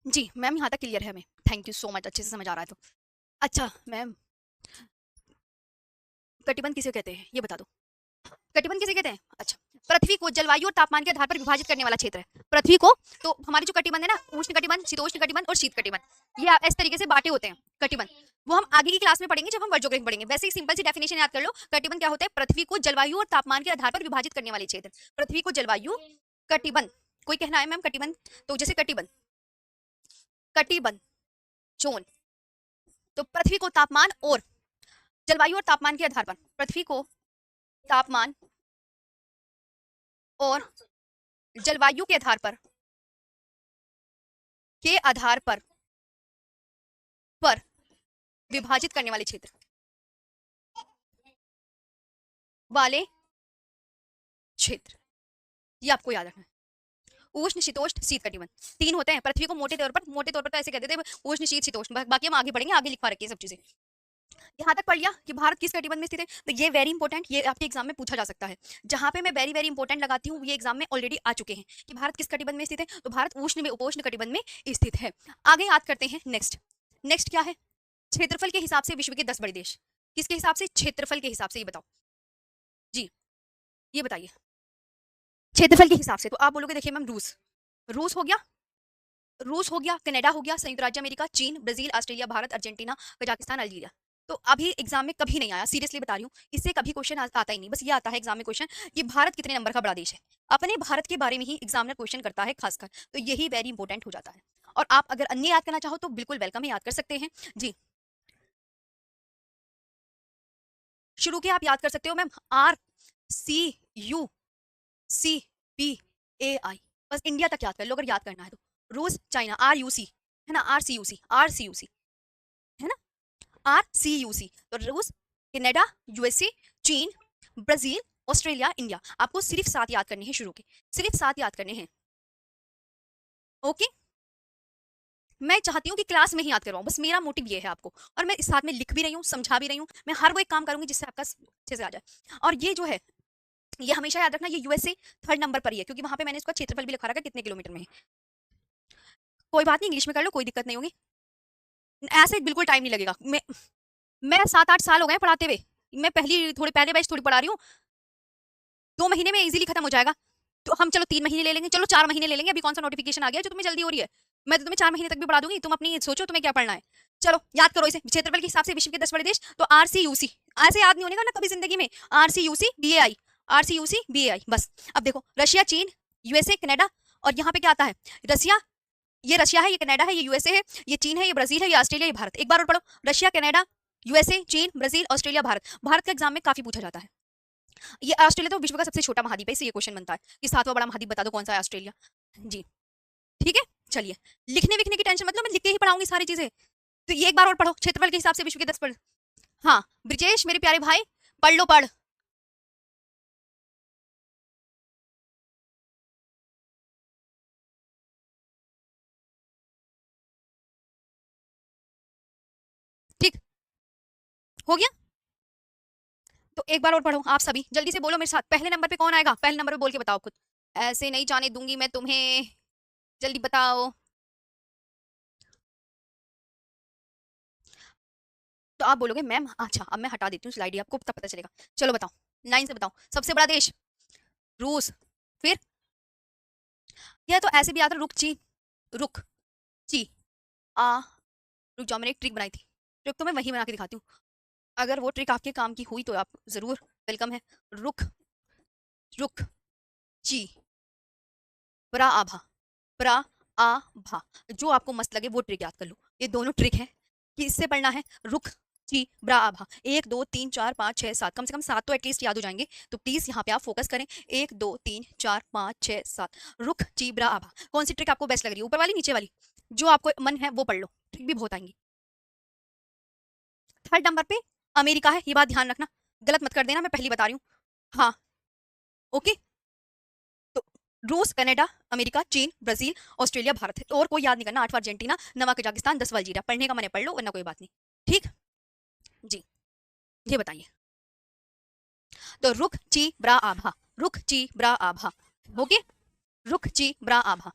जी मैम, यहाँ तक क्लियर है हमें, थैंक यू सो मच, अच्छे से समझ आ रहा है तो। अच्छा मैम, कटिबंध किसे कहते हैं ये बता दो, कटिबंध किसे कहते हैं, अच्छा, पृथ्वी को जलवायु और तापमान के आधार पर विभाजित करने वाला क्षेत्र है पृथ्वी को। तो हमारी जो कटिबंध है ना, उष्ण कटिबंध, शीतोष्ण कटिबंध और शीत कटिबंध, ये इस तरीके से बांटे होते हैं कटिबंध। वो हम आगे की क्लास में पढ़ेंगे जब हम वर्ड ज्योग्राफी पढ़ेंगे। वैसे ही सिंपल सी डेफिनेशन याद कर लो, कटिबंध क्या होता है, पृथ्वी को जलवायु और तापमान के आधार पर विभाजित करने वाले क्षेत्र। पृथ्वी को जलवायु, कटिबंध, कोई कहना है मैम कटिबंध, तो जैसे कटिबंध, कटिबंध जोन, तो पृथ्वी को तापमान और जलवायु और तापमान के आधार पर, पृथ्वी को तापमान और जलवायु के आधार पर, के आधार पर विभाजित करने वाले क्षेत्र, वाले क्षेत्र, ये आपको याद रखना है। उष्ण शीतोष्ण शीत कटिबंध तीन होते हैं पृथ्वी को, मोटे तौर पर तो ऐसे कहते थे, उष्ण शीत शीतोष्ण, बाकी हम आगे पढ़ेंगे, आगे लिखवा रखी है सब चीजें। यहाँ तक पढ़ लिया कि भारत किस कटिबंध में स्थित है, तो ये वेरी इंपॉर्टेंट, ये आपके एग्जाम में पूछा जा सकता है। जहां पे मैं वेरी वेरी इंपॉर्टेंट लगाती हूँ ये एग्जाम में ऑलरेडी आ चुके हैं कि भारत किस कटिबंध में स्थित है, तो भारत उष्ण में उपोष्ण कटिबंध में स्थित है। आगे याद करते हैं नेक्स्ट, नेक्स्ट क्या है, क्षेत्रफल के हिसाब से विश्व के 10 बड़े देश, किसके हिसाब से, क्षेत्रफल के हिसाब से, ये बताओ जी, ये बताइए क्षेत्रफल के हिसाब से। तो आप बोलोगे देखिए मैम रूस, रूस हो गया, रूस हो गया, कनाडा हो गया, संयुक्त राज्य अमेरिका, चीन, Brazil, Australia, Bharat, Argentina, Kazakhstan, Algeria. तो अभी एग्जाम में कभी नहीं आया, सीरियसली बता रही हूँ, इससे कभी क्वेश्चन आता ही नहीं। बस ये आता है एग्जाम में क्वेश्चन कि भारत कितने नंबर का बड़ा देश है। अपने भारत के बारे में ही एग्जामिनर क्वेश्चन करता है खासकर, तो यही वेरी इंपॉर्टेंट हो जाता है। और आप अगर अन्य याद करना चाहो तो बिल्कुल वेलकम है, याद कर सकते हैं जी। शुरू के आप याद कर सकते हो मैम, RCUCPAI, बस इंडिया तक याद कर लो अगर याद करना है तो। रूस, चाइना, RUC, है ना, RCUC है ना, RCUC, तो रूस, कनाडा, यूएसए, चीन, ब्राजील, ऑस्ट्रेलिया, इंडिया। आपको सिर्फ 7 याद करने हैं, शुरू के सिर्फ 7 याद करने हैं। ओके, मैं चाहती हूँ कि क्लास में ही याद करवाऊँ, बस मेरा मोटिव ये है आपको। और मैं इस साथ में लिख भी रही हूँ, समझा भी रही हूँ, मैं हर वो एक काम करूंगी जिससे आपका अच्छे से आ जाए। और ये जो है, ये हमेशा याद रखना, ये यूएसए 3rd नंबर पर ही है, क्योंकि वहां पे मैंने इसका क्षेत्रफल भी लिखा रखा है कितने किलोमीटर में है। कोई बात नहीं, इंग्लिश में कर लो, कोई दिक्कत नहीं होगी, ऐसे बिल्कुल टाइम नहीं लगेगा। मैं 7-8 साल हो गए पढ़ाते हुए, मैं थोड़ी पहले बैच थोड़ी पढ़ा रही हूँ, 2 महीने में इजीली खत्म हो जाएगा। तो हम चलो 3 महीने ले लेंगे, चलो 4 महीने ले लेंगे, अभी कौन सा नोटिफिकेशन आ गया जो तुम्हें जल्दी हो रही है। मैं तो तुम्हें 4 महीने तक भी पढ़ा दूंगी, तुम अपनी सोचो तुम्हें क्या पढ़ना है। चलो याद करो इसे, क्षेत्रफल के हिसाब से विश्व के 10 बड़े देश, तो RCUC, ऐसे याद नहीं होने का ना कभी जिंदगी में, RCUC BAI, RCUC BAI बस। अब देखो, रशिया, चीन, यूएसए, कनाडा, और यहाँ पे क्या आता है, रसिया, ये रशिया है, ये कनाडा है, ये यूएसए है, ये चीन है, ये ब्राजील है, ये ऑस्ट्रेलिया, ये भारत। एक बार और पढ़ो, रशिया, कनाडा, यूएसए, चीन, ब्राजील, ऑस्ट्रेलिया, भारत। भारत का एग्जाम में काफी पूछा जाता है। ये ऑस्ट्रेलिया तो विश्व का सबसे छोटा महाद्वीप है, इससे ये क्वेश्चन बनता है कि 7वां बड़ा महाद्वीप बता दो कौन सा है, ऑस्ट्रेलिया जी। ठीक है, चलिए, लिखने विखने की टेंशन मतलब, मैं लिख के ही पढ़ाऊंगी सारी चीजें। तो ये एक बार और पढ़ो, क्षेत्रफल के हिसाब से विश्व के 10 पढ़। हाँ ब्रिजेश मेरे प्यारे भाई, पढ़ लो, पढ़। ठीक हो गया, तो एक बार और पढ़ो आप सभी, जल्दी से बोलो मेरे साथ, पहले नंबर पे कौन आएगा, पहले नंबर पे बोल के बताओ खुद, ऐसे नहीं जाने दूंगी मैं तुम्हें, जल्दी बताओ। तो आप बोलोगे मैम, अच्छा अब मैं हटा देती हूँ स्लाइड, आपको तब पता चलेगा। चलो बताओ, लाइन से बताओ, सबसे बड़ा देश रूस, फिर यह तो ऐसे भी आता है, रुक ची आ, रुक जाओ, मैंने एक ट्रिक बनाई थी, ट्रिक तो मैं वही बना के दिखाती हूँ, अगर वो ट्रिक आपके काम की हुई तो आप जरूर वेलकम है। रुक, रुक ची ब्रा आभा, ब्रा आभा, जो आपको मस्त लगे वो ट्रिक याद कर लो, ये दोनों ट्रिक है कि इससे पढ़ना है। रुक ची ब्रा आभा, 1 2 3 4 5 6 7, कम से कम 7 तो एटलीस्ट याद हो जाएंगे, तो प्लीज यहाँ पे आप फोकस करें। 1 2 3 4 5 6 7, रुक ची ब्रा आभा। कौन सी ट्रिक आपको बेस्ट लग रही है, ऊपर वाली नीचे वाली, जो आपको मन है वो पढ़ लो, ट्रिक भी बहुत आएंगी। 3rd नंबर पे अमेरिका है, ये बात ध्यान रखना, गलत मत कर देना, मैं पहली बता रही हूँ। हाँ ओके, तो रूस, कनाडा, अमेरिका, चीन, ब्राजील, ऑस्ट्रेलिया, भारत है, तो और कोई याद नहीं करना। 8वां अर्जेंटीना, 9वां कजाकिस्तान, 10वां अल्जीरिया। पढ़ने का मन है पढ़ लो, वरना कोई बात नहीं। ठीक जी, ये बताइए, तो रुक ची ब्रा आभा, रुक ची ब्रा आभा, ओके, रुक ची ब्रा आभा,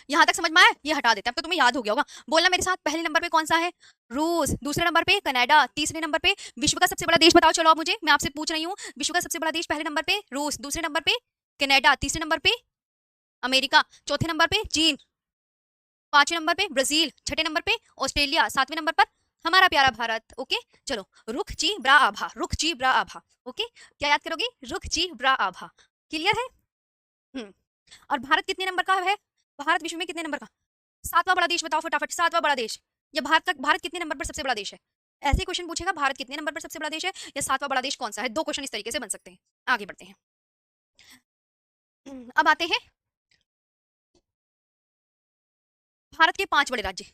यहां तक समझ में आया, ये हटा देते हैं, अब तो तुम्हें याद हो गया होगा। बोलना मेरे साथ, पहले नंबर पे कौन सा है, रूस, दूसरे नंबर पे कनाडा, तीसरे नंबर पे विश्व का सबसे बड़ा देश बताओ। चलो अब मुझे, मैं आपसे पूछ रही हूँ, विश्व का सबसे बड़ा देश, पहले नंबर पे रूस, दूसरे नंबर पे कनाडा, तीसरे नंबर पे अमेरिका, चौथे नंबर पे चीन, 5वें नंबर पे ब्राजील, छठे नंबर पे ऑस्ट्रेलिया, 7वें नंबर पर हमारा प्यारा भारत। ओके, चलो, रुक ची ब्रा आभा, रुक ची ब्रा आभा। ओके, क्या याद करोगे, रुक ची ब्रा आभा, क्लियर है। हम्म, और भारत कितने नंबर का है, भारत विश्व में कितने नंबर का, 7वां बड़ा देश बताओ फटाफट, 7वां बड़ा देश, या भारत कितने नंबर पर सबसे बड़ा देश है। ऐसे क्वेश्चन पूछेगा, भारत कितने नंबर पर सबसे बड़ा देश है, या 7वां बड़ा देश कौन सा है, 2 क्वेश्चन इस तरीके से बन सकते हैं। आगे बढ़ते हैं, अब आते हैं भारत के 5 बड़े राज्य,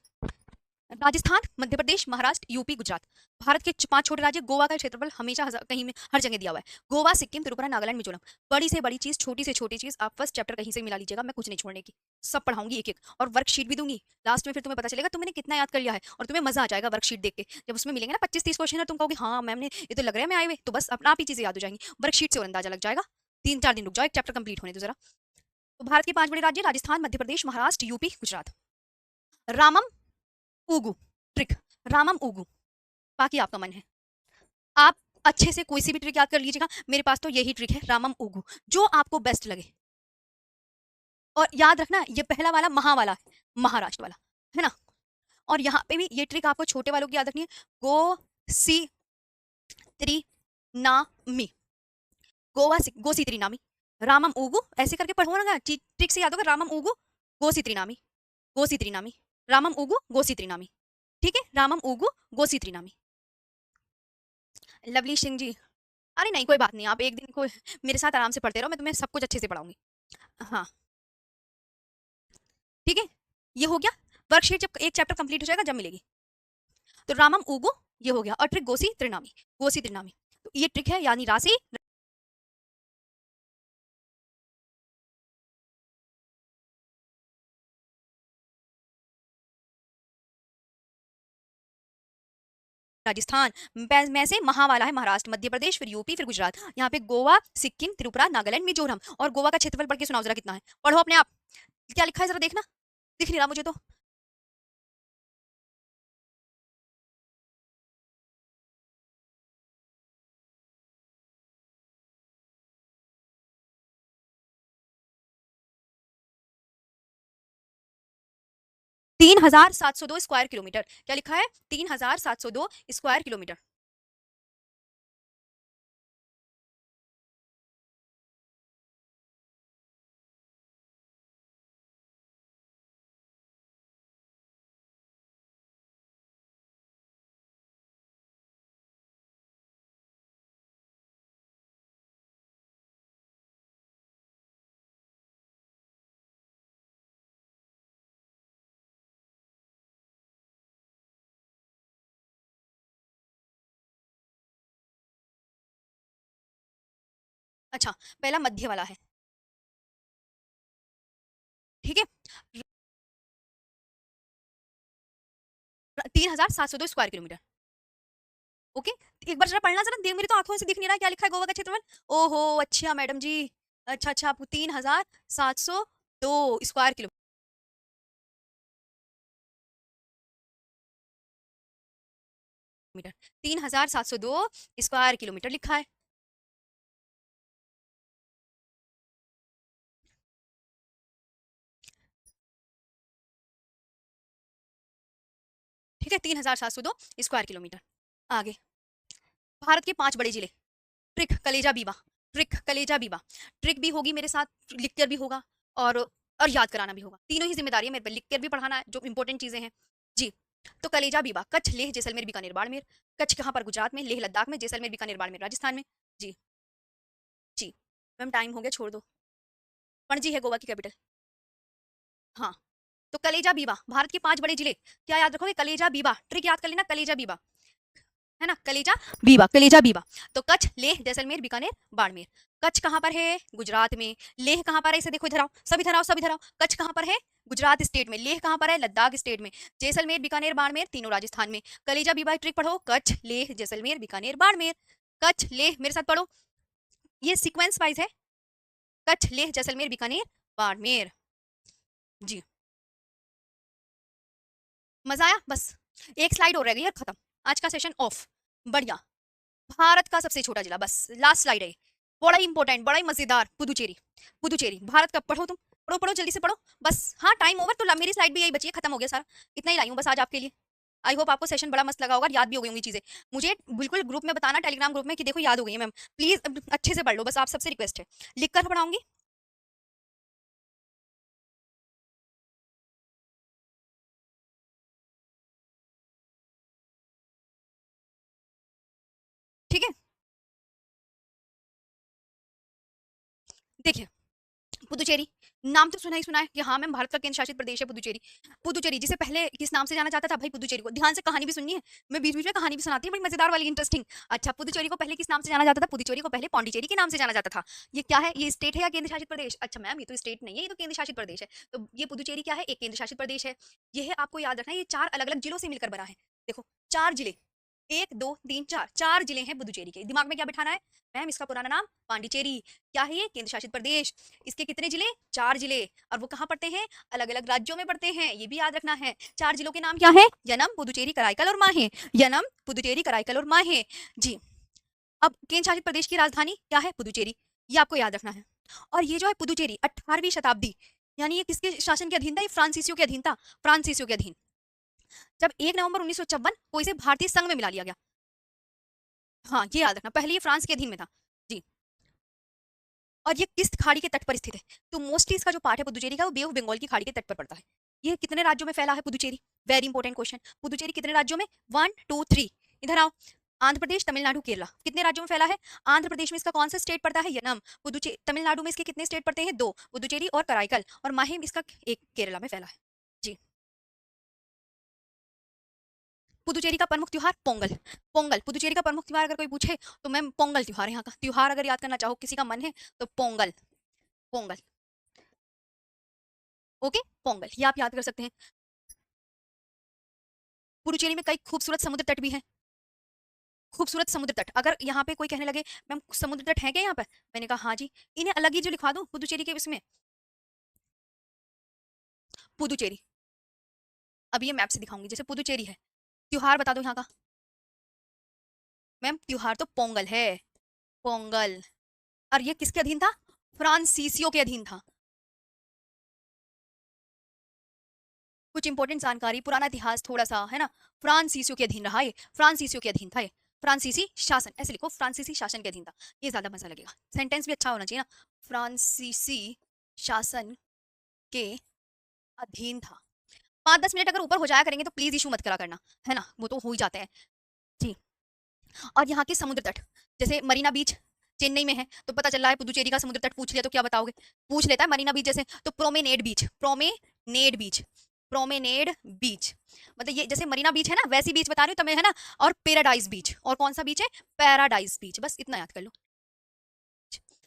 राजस्थान, मध्य प्रदेश, महाराष्ट्र, यूपी, गुजरात। भारत के 5 छोटे राज्य, गोवा का क्षेत्रफल हमेशा कहीं में हर जगह दिया हुआ है, गोवा, सिक्किम, त्रिपुरा, नागालैंड, मिजोरम। बड़ी से बड़ी चीज, छोटी से छोटी चीज, आप फर्स्ट चैप्टर कहीं से मिला लीजिएगा, मैं कुछ नहीं छोड़ने की, सब पढ़ाऊंगी एक एक, और वर्कशीट भी दूंगी लास्ट में, फिर तुम्हें पता चलेगा तुमने कितना याद कर लिया है, और तुम्हें मजा आ जाएगा वर्कशीट देख के, जब उसमें मिलेंगे ना 25-30 क्वेश्चन, तुम कहोगे हाँ मैम ने ये तो लग रहा है मैं आए हुए, तो बस अपना आप ही चीजें याद हो जाएंगी, वर्कशीट से और अंदाजा लग जाएगा। 3-4 दिन रुक जाओ, एक चैप्टर कंप्लीट होने दो जरा। तो भारत के 5 बड़े राज्य, राजस्थान, मध्य प्रदेश, महाराष्ट्र, यूपी, गुजरात। रामम उगू, ट्रिक, रामम उगू, बाकी आपका मन है, आप अच्छे से कोई सी भी ट्रिक याद कर लीजिएगा, मेरे पास तो यही ट्रिक है, रामम उगू, जो आपको बेस्ट लगे। और याद रखना, ये पहला वाला महा वाला है, महाराष्ट्र वाला है ना, और यहाँ पे भी ये ट्रिक आपको छोटे वालों की याद रखनी है, गो सी त्रिनामी, गो सी त्रिनामी, रामम उगु, ऐसे करके पढ़ो ना, ट्रिक से याद होगा, रामम उगु गो सी त्रिनामी, गो सी त्रिनामी, रामम उगु गो सी त्रिनामी। ठीक है, रामम उगु गो सी त्रिनामी। लवली सिंह जी, अरे नहीं कोई बात नहीं, आप एक दिन को मेरे साथ आराम से पढ़ते रहो, मैं तुम्हें सब कुछ अच्छे से पढ़ाऊंगी। हाँ ठीक है, ये हो गया। वर्कशीट जब एक चैप्टर कंप्लीट हो जाएगा जब मिलेगी। तो रामम उगु ये हो गया, और ट्रिक गोसी त्रिनामी, गोसी त्रिनामी, तो ये ट्रिक है, यानी राशि राजस्थान, में से महा वाला है महाराष्ट्र, मध्य प्रदेश, फिर यूपी, फिर गुजरात, यहाँ पे गोवा, सिक्किम, त्रिपुरा, नागालैंड, मिजोरम। और गोवा का क्षेत्रफल पढ़ के सुनाओ जरा कितना है, पढ़ो अपने आप, क्या लिखा है जरा देखना, दिख नहीं रहा मुझे तो। 3702 स्क्वायर किलोमीटर, क्या लिखा है, 3702 स्क्वायर किलोमीटर। अच्छा, पहला मध्य वाला है, ठीक है, 3702 स्क्वायर किलोमीटर। ओके, एक बार जरा पढ़ना, जरा देख, मेरी तो आंखों से दिख नहीं रहा क्या लिखा है गोवा का क्षेत्रफल। ओहो अच्छा मैडम जी, अच्छा अच्छा, आपको 3702 स्क्वायर किलोमीटर, 3702 स्क्वायर किलोमीटर लिखा है। ठीक है, 3702 स्क्वायर किलोमीटर। आगे, भारत के 5 बड़े जिले, ट्रिक कलेजा बीबा, ट्रिक कलेजा बीबा, ट्रिक भी होगी मेरे साथ, लिख कर भी होगा, और याद कराना भी होगा, तीनों ही जिम्मेदारी है मेरे पर, लिख कर भी पढ़ाना है जो इंपॉर्टेंट चीजें हैं। जी, तो कलेजा बीबा, कच्छ, लेह, जैसलमेर, बीकानेर, बाड़मेर। कच्छ कहाँ पर, गुजरात में, लेह लद्दाख में, जैसलमेर, बीकानेर, बाड़मेर राजस्थान में। जी जी, मैम टाइम हो गया, छोड़ दो, पणजी है गोवा की कैपिटल। हाँ, तो कलेजा बीबा, भारत के 5 बड़े जिले, क्या याद रखोगे, कलेजा बीबा, ट्रिक याद कर लेना, कलेजा बीबा, है ना, कलेजा बीबा, कलेजा बीबा। तो कच्छ, लेह, जैसलमेर, बीकानेर, बाड़मेर। कच्छ कहाँ पर है, गुजरात में। लेह कहाँ पर है, इसे देखो, इधर आओ, सब इधर आओ, सब इधर आओ। कच्छ कहाँ पर है, गुजरात स्टेट में। लेह कहाँ पर है, लद्दाख स्टेट में। जैसलमेर, बीकानेर, बाड़मेर, तीनों राजस्थान में। कलेजा बीबा ट्रिक पढ़ो, कच्छ, लेह, जैसलमेर, बीकानेर, बाड़मेर। कच्छ, लेह, मेरे साथ पढ़ो, ये सीक्वेंस वाइज है, कच्छ, लेह, जैसलमेर, बीकानेर, बाड़मेर। जी, मजा आया, बस एक स्लाइड और रह गई और खत्म, आज का सेशन ऑफ। बढ़िया, भारत का सबसे छोटा जिला, बस लास्ट स्लाइड है, बड़ा ही इंपॉर्टेंट, बड़ा ही मजेदार, पुदुचेरी। पुदुचेरी भारत का, पढ़ो तुम, पढ़ो पढ़ो जल्दी से पढ़ो, बस। हाँ टाइम ओवर, तो मेरी स्लाइड भी यही बची है, खत्म हो गया सारा, इतना ही लाई हूँ बस आज आपके लिए। आई होप आपको सेशन बड़ा मस्त लगा होगा, याद भी हो गई होंगी चीजें। मुझे बिल्कुल ग्रुप में बताना, टेलीग्राम ग्रुप में, कि देखो याद हो गई है मैम, प्लीज अच्छे से पढ़ लो, बस आप सबसे रिक्वेस्ट है, लिख कर पढ़ाऊंगी। ठीक है, देखिए, पुदुचेरी, नाम तो सुना ही सुना है कि हाँ मैम भारत का केंद्र शासित प्रदेश है पुदुचेरी। पुदुचेरी जिसे पहले किस नाम से जाना जाता था भाई, पुदुचेरी को, ध्यान से कहानी भी सुननी है, मैं बीच बीच में कहानी भी सुनाती हूँ, बड़ी मजेदार वाली, इंटरेस्टिंग। अच्छा, पुदुचेरी को पहले किस नाम से जाना जाता था, पुदुचेरी को पहले पौंडीचेरी के नाम से जाना जाता था। ये क्या है, ये स्टेट है या केंद्र शासित प्रदेश, अच्छा मैम ये तो स्टेट नहीं है, ये तो केंद्र शासित प्रदेश है। तो ये पुदुचेरी क्या है, एक केंद्र शासित प्रदेश है। ये है, आपको याद रखना है, ये 4 अलग अलग जिलों से मिलकर बना है। देखो, 4 जिले, 1 2 3 4, 4 जिले हैं पुदुचेरी के, दिमाग में क्या बिठाना है मैम, इसका पुराना नाम पांडिचेरी, क्या है ये, केंद्र शासित प्रदेश। इसके कितने जिले, 4 जिले, और वो कहाँ पड़ते हैं, अलग अलग राज्यों में पड़ते हैं, ये भी याद रखना है। 4 जिलों के नाम क्या है, यनम, पुदुचेरी, कराईकल और माहे। यनम, पुदुचेरी, कराईकल और माहे। जी, अब केंद्र शासित प्रदेश की राजधानी क्या है, पुदुचेरी, ये आपको याद रखना है। और ये जो है पुदुचेरी 18वीं शताब्दी, यानी ये किसके शासन के अधीन था, ये फ्रांसीसियों के अधीन था, फ्रांसीसियों के अधीन। जब 1 नवंबर 1956 को इसे भारतीय संघ में मिला लिया गया। हाँ, ये याद रखना, पहले ये फ्रांस के अधीन में था। जी। और ये किस खाड़ी के तट पर स्थित है? तो मोस्टली इसका जो पार्ट है पुदुचेरी का, वो बे ऑफ बंगाल की खाड़ी के तट पर पड़ता है। ये कितने राज्यों में फैला है Puducherry? Very important question. Puducherry कितने राज्यों में? 1 2 3। इधर आओ। आंध्र प्रदेश, तमिलनाडु, केरला, कितने राज्यों में फैला है? आंध्र प्रदेश में इसका कौन सा स्टेट पड़ता है? यनम। पुदुचेरी, तमिलनाडु में इसके कितने स्टेट पड़ते हैं? 2, पुदुचेरी और कराईकल। और माहिम इसका एक केरला में फैला है। जी। पुदुचेरी का प्रमुख त्योहार पोंगल। पोंगल पुदुचेरी का प्रमुख त्योहार अगर कोई पूछे तो मैम पोंगल त्योहार है यहाँ का त्योहार, अगर याद करना चाहो, किसी का मन है तो पोंगल। पोंगल। ओके, पोंगल ये आप याद कर सकते हैं। पुडुचेरी में कई खूबसूरत समुद्र तट भी हैं। खूबसूरत समुद्र तट, अगर यहाँ पे कोई कहने लगे मैम समुद्र तट है क्या यहाँ पे, मैंने कहा हाँ जी, इन्हें अलग ही जो लिखवा दूं पुदुचेरी के इसमें। पुदुचेरी, अब ये मैप से दिखाऊंगी, जैसे पुदुचेरी है, त्योहार बता दो यहाँ का। मैम त्योहार तो पोंगल है, पोंगल। और ये किसके अधीन था? फ्रांसीसियों के अधीन था। कुछ इंपॉर्टेंट जानकारी, पुराना इतिहास थोड़ा सा है ना। फ्रांसीसियों के अधीन रहा ये, फ्रांसीसियों के अधीन था ये। फ्रांसीसी शासन, ऐसे लिखो, फ्रांसीसी शासन के अधीन था। ये ज्यादा मजा लगेगा, सेंटेंस भी अच्छा होना चाहिए ना। फ्रांसीसी शासन के अधीन था। 5 10 मिनट अगर ऊपर हो जाया करेंगे तो प्लीज इशू मत करा करना, है ना, वो तो हो ही जाते हैं। जी। और यहाँ के समुद्र तट, जैसे मरीना बीच चेन्नई में है, तो पता चल रहा है पुदुचेरी का समुद्र तट पूछ लिया तो क्या बताओगे? पूछ लेता है मरीना बीच जैसे, तो प्रोमेनेड बीच, प्रोमेनेड बीच, प्रोमेनेड बीच, मतलब ये जैसे मरीना बीच है ना, वैसी बीच बता रही हूँ तुम्हें, है ना। और पैराडाइज बीच, और कौन सा बीच है? पैराडाइज बीच, बस इतना याद कर लो।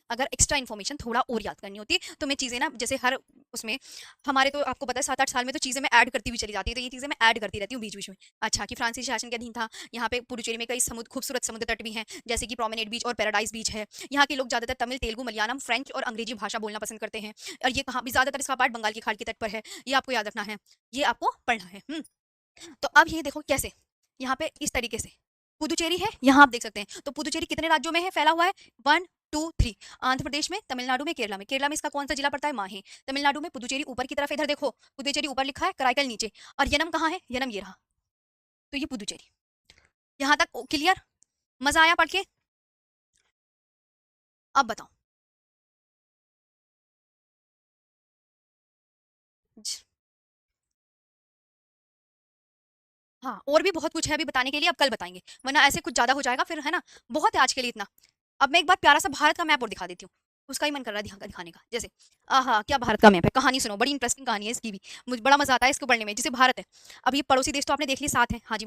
अगर एक्स्ट्रा इन्फॉर्मेशन थोड़ा और याद करनी होती है तो मैं चीज़ें ना, जैसे हर उसमें हमारे तो आपको पता है 7 8 साल में तो चीज़ें मैं ऐड करती हुई चली जाती है, तो ये चीज़ें मैं ऐड करती रहती हूँ बीच बीच में। अच्छा, कि फ्रांसीसी शासन के अधीन था। यहाँ पे पुडुचेरी में कई समुद्र, खूबसूरत समुद्र तट भी हैं, जैसे कि प्रोमेनेड बीच और पैराडाइज बीच है। यहाँ के लोग ज़्यादातर तमिल, तेलुगु, मलयालम, फ्रेंच और अंग्रेजी भाषा बोलना पसंद करते हैं। और ये कहाँ भी ज़्यादातर इसका पार्ट बंगाल की खाड़ी के तट पर है। ये आपको याद रखना है, ये आपको पढ़ना है। तो अब ये देखो कैसे, यहाँ पे इस तरीके से पुदुचेरी है, यहाँ आप देख सकते हैं। तो पुदुचेरी कितने राज्यों में है फैला हुआ है? 1 2 3। आंध्र प्रदेश में, तमिलनाडु में, केरला में। केरला में इसका कौन सा जिला पड़ता है? माहे। तमिलनाडु में पुदुचेरी ऊपर की तरफ, इधर देखो पुदुचेरी ऊपर लिखा है, कराईकल नीचे। और यनम कहाँ है? यनम ये रहा। तो ये पुदुचेरी। यहाँ तक क्लियर? मजा आया पढ़ के? अब बताओ। हाँ, और भी बहुत कुछ है अभी बताने के लिए, अब कल बताएंगे, वरना ऐसे कुछ ज्यादा हो जाएगा फिर, है ना। बहुत है आज के लिए इतना। अब मैं एक बार प्यारा सा भारत का मैप और दिखा देती हूँ, उसका ही मन कर रहा है दिखाने का। जैसे आहा, क्या भारत का मैप है, कहानी सुनो, बड़ी इंटरेस्टिंग कहानी है इसकी भी, मुझे बड़ा मजा आता है इसको पढ़ने में। जैसे भारत है, अब ये पड़ोसी देश तो आपने देख लिया, साथ है, हाँ जी।